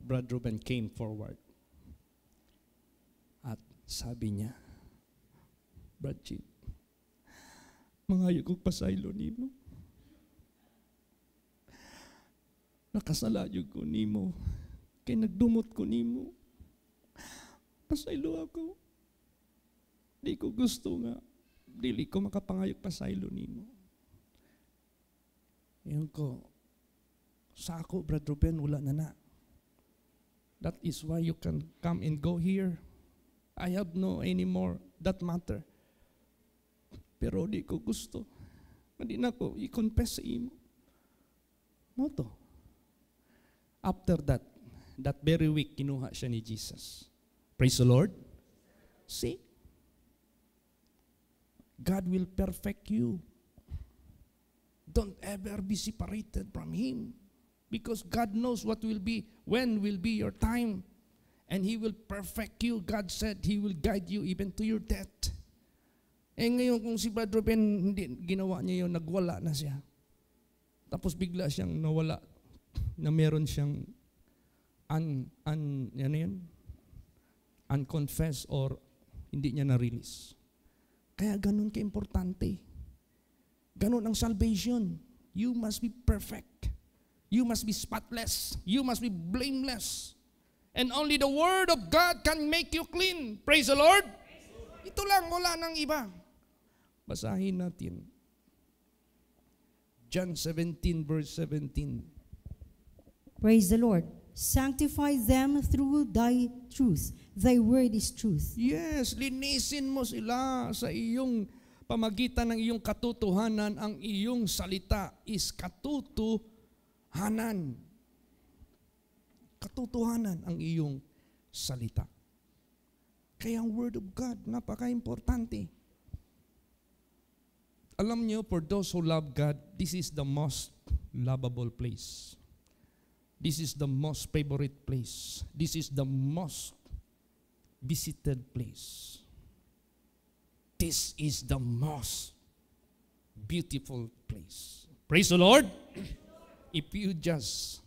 Brother Ruben came forward. At sabi niya, Brad Jim, mangayo kong pasaylo nimo. Nakasalayo ko nimo. Kay nagdumot ko nimo. Pasaylo ako. Di ko gusto nga. Dili ko makapangayog pasaylo nimo. Yun ko, sa ako, Brad Ruben, wala na. That is why you can come and go here. I have no anymore that matter. Pero di ko gusto. Hindi na ko i-confess sa imo. Moto. After that very week, kinuha siya ni Jesus. Praise the Lord. See? God will perfect you. Don't ever be separated from Him. Because God knows what will be, when will be your time. And He will perfect you. God said He will guide you even to your death. Ngayon kung si Brad Ruben, hindi ginawa niya yun, nagwala na siya. Tapos bigla siyang nawala, na meron siyang unconfessed or hindi niya na-release. Kaya ganun ka-importante. Ganun ang salvation. You must be perfect. You must be spotless. You must be blameless. And only the Word of God can make you clean. Praise the Lord. Ito lang, wala nang iba. Basahin natin. John 17 verse 17. Praise the Lord. Sanctify them through thy truth. Thy word is truth. Yes, linisin mo sila sa iyong pamagitan ng iyong katotohanan. Ang iyong salita is katotohanan. Katotohanan ang iyong salita. Kaya ang Word of God, napaka-importante. Alam niyo, for those who love God, this is the most lovable place. This is the most favorite place. This is the most visited place. This is the most beautiful place. Praise the Lord. If you just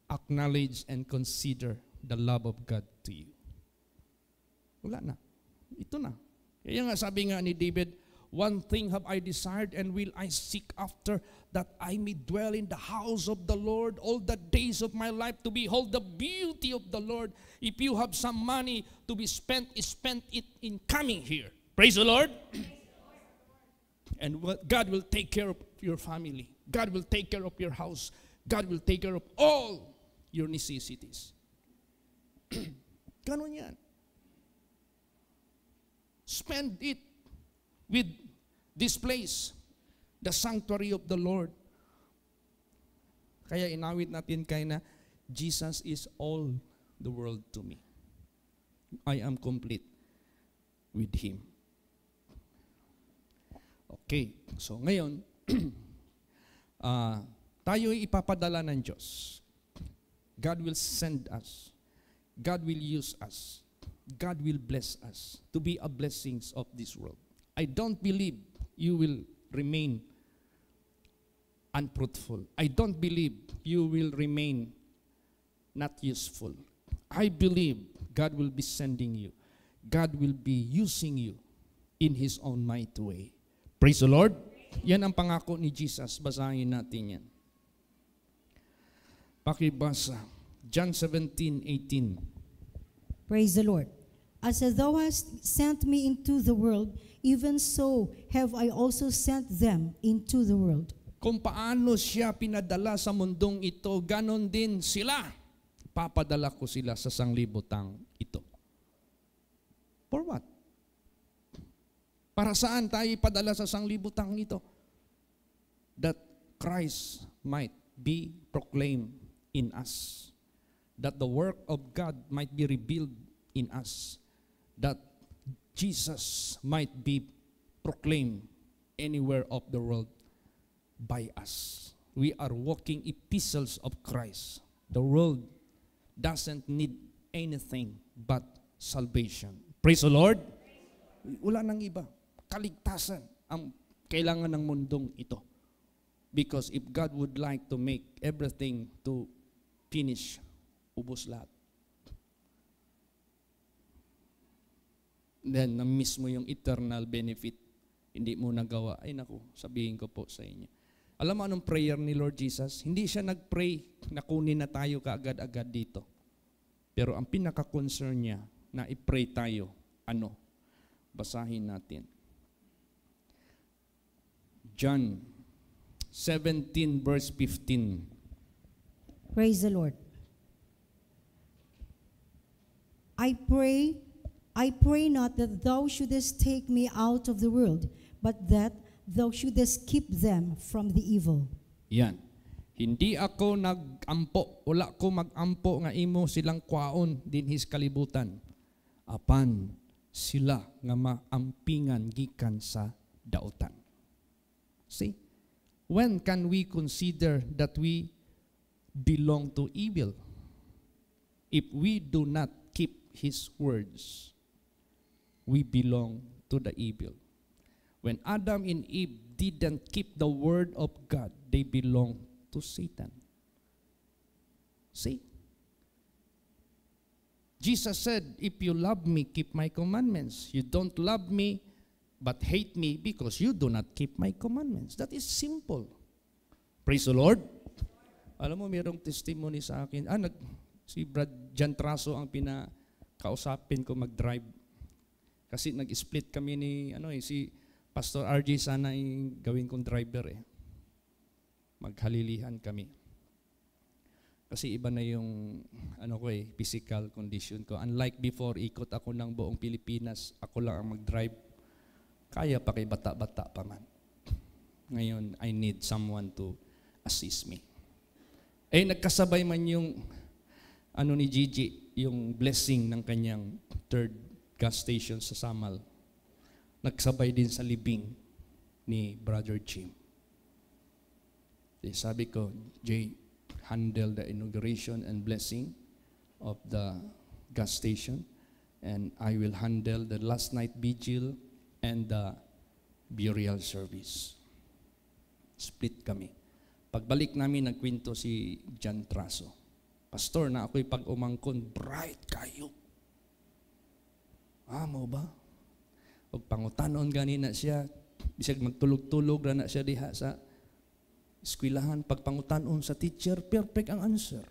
acknowledge and consider the love of God to you. Wala na. Ito na. Kaya nga sabi nga ni David, one thing have I desired and will I seek after, that I may dwell in the house of the Lord all the days of my life, to behold the beauty of the Lord. If you have some money to be spent, spend it in coming here. Praise the Lord. And God will take care of your family. God will take care of your house. God will take care of all your necessities. Ganon yan. Spend it with this place, the sanctuary of the Lord. Kaya inawit natin kay na, Jesus is all the world to me. I am complete with Him. Okay, so ngayon, tayo'y ipapadala ng Diyos. God will send us. God will use us. God will bless us to be a blessings of this world. I don't believe you will remain unfruitful. I don't believe you will remain not useful. I believe God will be sending you. God will be using you in His own mighty way. Praise the Lord. Yan ang pangako ni Jesus. Basahin natin yan. Pakibasa. John 17:18. Praise the Lord. As thou hast sent me into the world, even so have I also sent them into the world. Kung paano siya pinadala sa mundong ito, ganon din sila. Papadala ko sila sa sanglibutang ito. For what? Para saan tayo ipadala sa sanglibutang ito? That Christ might be proclaimed in us. That the work of God might be revealed in us. That Jesus might be proclaimed anywhere of the world by us. We are walking epistles of Christ. The world doesn't need anything but salvation. Praise the Lord. Wala nang iba. Kaligtasan ang kailangan ng mundong ito. Because if God would like to make everything to finish, ubos lahat. Then, na-miss mo yung eternal benefit. Hindi mo nagawa. Ay naku, sabihin ko po sa inyo. Alam mo anong prayer ni Lord Jesus? Hindi siya nag-pray na kunin na tayo kaagad-agad dito. Pero ang pinaka-concern niya na i-pray tayo, ano? Basahin natin. John 17 verse 15. Praise the Lord. I pray not that thou shouldest take me out of the world, but that thou shouldest keep them from the evil. Yan. Hindi ako nag-ampo, wala ko mag-ampo nga imo silang kwaon din his kalibutan. Apan sila nga maampingan gikan sa dautan. See? When can we consider that we belong to evil? If we do not keep His words, we belong to the evil. When Adam and Eve didn't keep the word of God, they belong to Satan. See? Jesus said, if you love me, keep my commandments. You don't love me, but hate me because you do not keep my commandments. That is simple. Praise the Lord. Alam mo, mayroong testimony sa akin. Si Brad Jan Traso ang pinakausapin ko mag-drive. Kasi nag-split kami ni si Pastor RJ, sana gawin kong driver eh. Maghalilihan kami. Kasi iba na yung physical condition ko. Unlike before, ikot ako ng buong Pilipinas, ako lang ang mag-drive. Kaya pa kay bata-bata pa man. Ngayon, I need someone to assist me. Nagkasabay man yung ni Gigi, yung blessing ng kanyang third gas station sa Samal. Nagsabay din sa libing ni Brother Jim. Sabi ko, Jay, handle the inauguration and blessing of the gas station, and I will handle the last night vigil and the burial service. Split kami. Pagbalik namin, nagkwento si John Traso. Pastor, na ako'y pag-umangkon, bright kayo. Mo ba? O pangutanon ganina siya, bisag magtulog-tulog na siya diha sa eskwelahan, pagpangutanon sa teacher, perfect ang answer.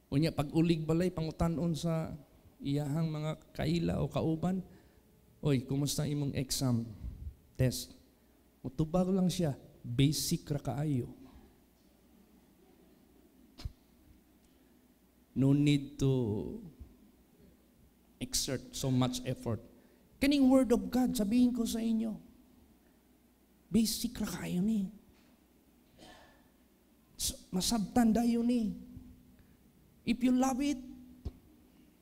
Unya, pag-ulig balay, pangutanon sa iyahang mga kaila o kauban, oy, kumusta imong exam, test? Mutubag lang siya, basic ra kaayo. No need to exert so much effort. Kaning word of God, sabihin ko sa inyo, basic ra kayo ni. Masabtan dayo ni. If you love it,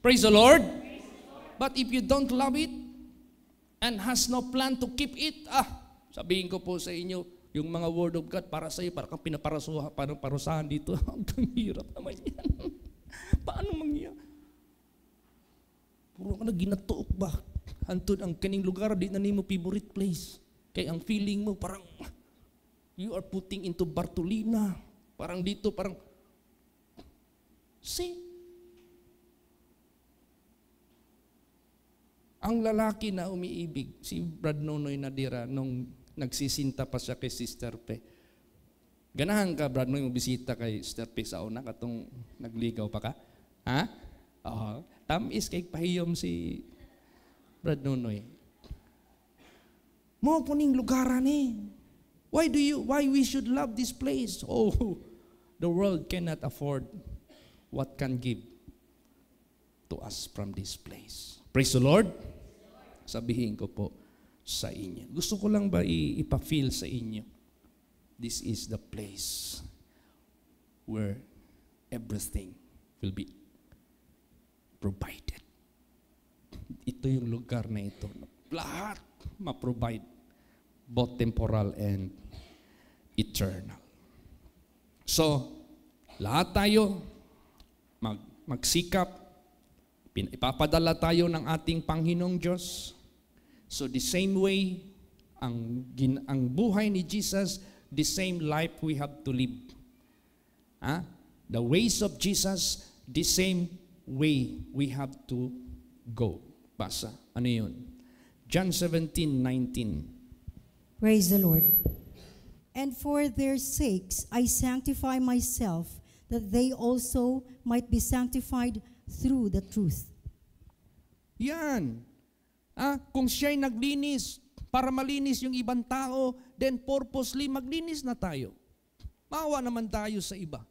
praise the Lord. But if you don't love it, and has no plan to keep it, sabihin ko po sa inyo, yung mga word of God para sa iyo, para kang parusahan dito, ang hirap naman yan. Paano mangyayari? Puro ka na ginatuok ba? Hantod ang kaning lugar, di na nimo favorite place. Kaya ang feeling mo, parang you are putting into Bartolina. Parang dito, parang, see? Ang lalaki na umiibig, si Brad Nonoy Nadira, nung nagsisinta pa siya kay Sister Pe. Ganahan ka, Brad Nonoy, bisita kay Sister Pe sa una, katong nagligaw pa ka? Ha? Oo. Tamis kay pahiyom si Brad Nonoy. Mo kuning lugaran eh. Why we should love this place? Oh, the world cannot afford what can give to us from this place. Praise the Lord. Sabihin ko po sa inyo. Gusto ko lang ba ipa-feel sa inyo? This is the place where everything will be provided. Ito yung lugar na ito. Lahat ma-provide, both temporal and eternal. So, lahat tayo magsikap, ipapadala tayo ng ating Panginoong Diyos. So the same way, ang buhay ni Jesus, the same life we have to live. The ways of Jesus, the same way we have to go. Basa, ano yun? John 17:19. Praise the Lord. And for their sakes I sanctify myself, that they also might be sanctified through the truth. Yan. Kung siya'y naglinis para malinis yung ibang tao, then purposely maglinis na tayo. Maawa naman tayo sa iba.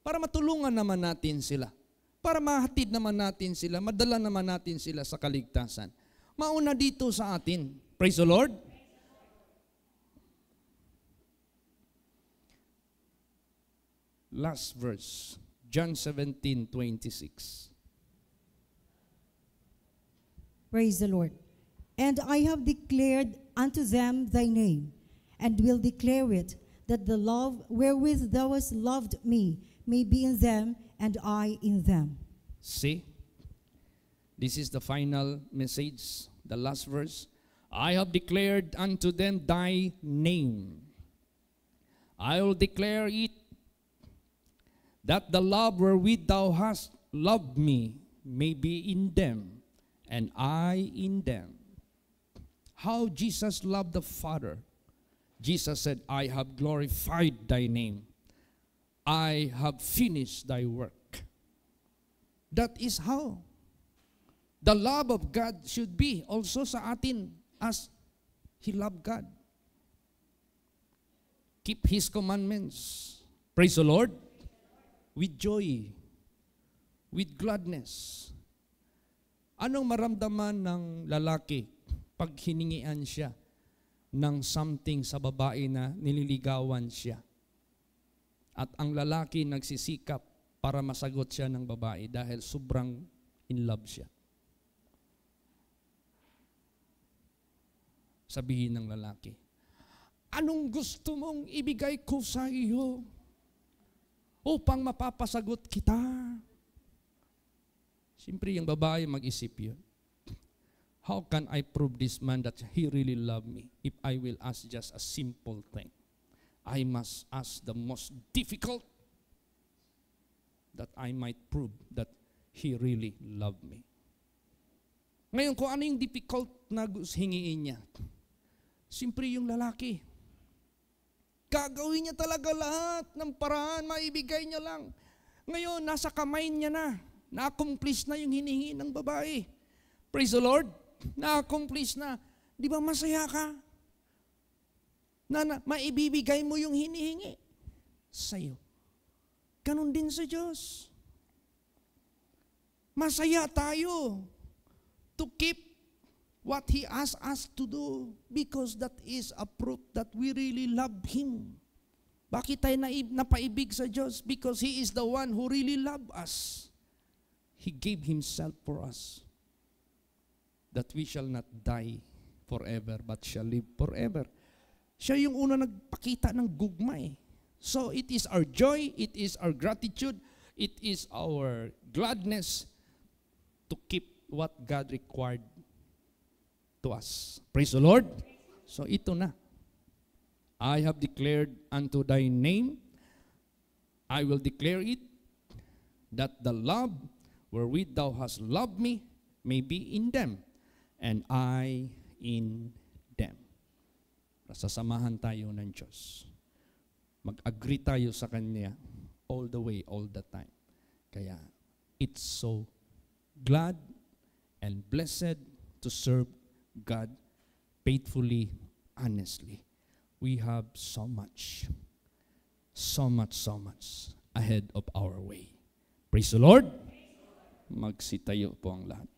Para matulungan naman natin sila. Para mahatid naman natin sila, madala naman natin sila sa kaligtasan. Mauna dito sa atin. Praise the Lord. Last verse, John 17:26. Praise the Lord. And I have declared unto them thy name, and will declare it, that the love wherewith thou hast loved me may be in them, and I in them. See? This is the final message, the last verse. I have declared unto them thy name. I will declare it, that the love wherewith thou hast loved me may be in them, and I in them. How Jesus loved the Father. Jesus said, I have glorified thy name. I have finished thy work. That is how the love of God should be also sa atin. as he loved God. Keep His commandments. Praise the Lord. With joy. With gladness. Anong maramdaman ng lalaki pag hiningian siya ng something sa babae na nililigawan siya? At ang lalaki nagsisikap para masagot siya ng babae dahil sobrang in love siya. Sabihin ng lalaki, anong gusto mong ibigay ko sa iyo upang mapapasagot kita? Siyempre, yung babae mag-isip yun. How can I prove this man that he really loved me if I will ask just a simple thing? I must ask the most difficult that I might prove that he really loved me. Ngayon, kung ano yung difficult na hingiin niya, siyempre yung lalaki, gagawin niya talaga lahat ng paraan, maibigay niya lang. Ngayon, nasa kamay niya na-accomplish na yung hinihingi ng babae. Praise the Lord. Na-accomplish na. Di ba masaya ka? Na maibibigay mo yung hinihingi sa'yo. Ganon din sa Diyos. Masaya tayo to keep what He asks us to do because that is a proof that we really love Him. Bakit tayo napaibig sa Diyos? Because He is the one who really loved us. He gave Himself for us that we shall not die forever but shall live forever. Siya yung una nagpakita ng gugma eh. So it is our joy, it is our gratitude, it is our gladness to keep what God required to us. Praise the Lord. So ito na. I have declared unto thy name, I will declare it, that the love wherewith thou hast loved me may be in them, and I in them. Sasamahan tayo ng Diyos. Mag-agree tayo sa Kanya all the way, all the time. Kaya, it's so glad and blessed to serve God faithfully, honestly. We have so much ahead of our way. Praise the Lord. Magsitayo po ang lahat.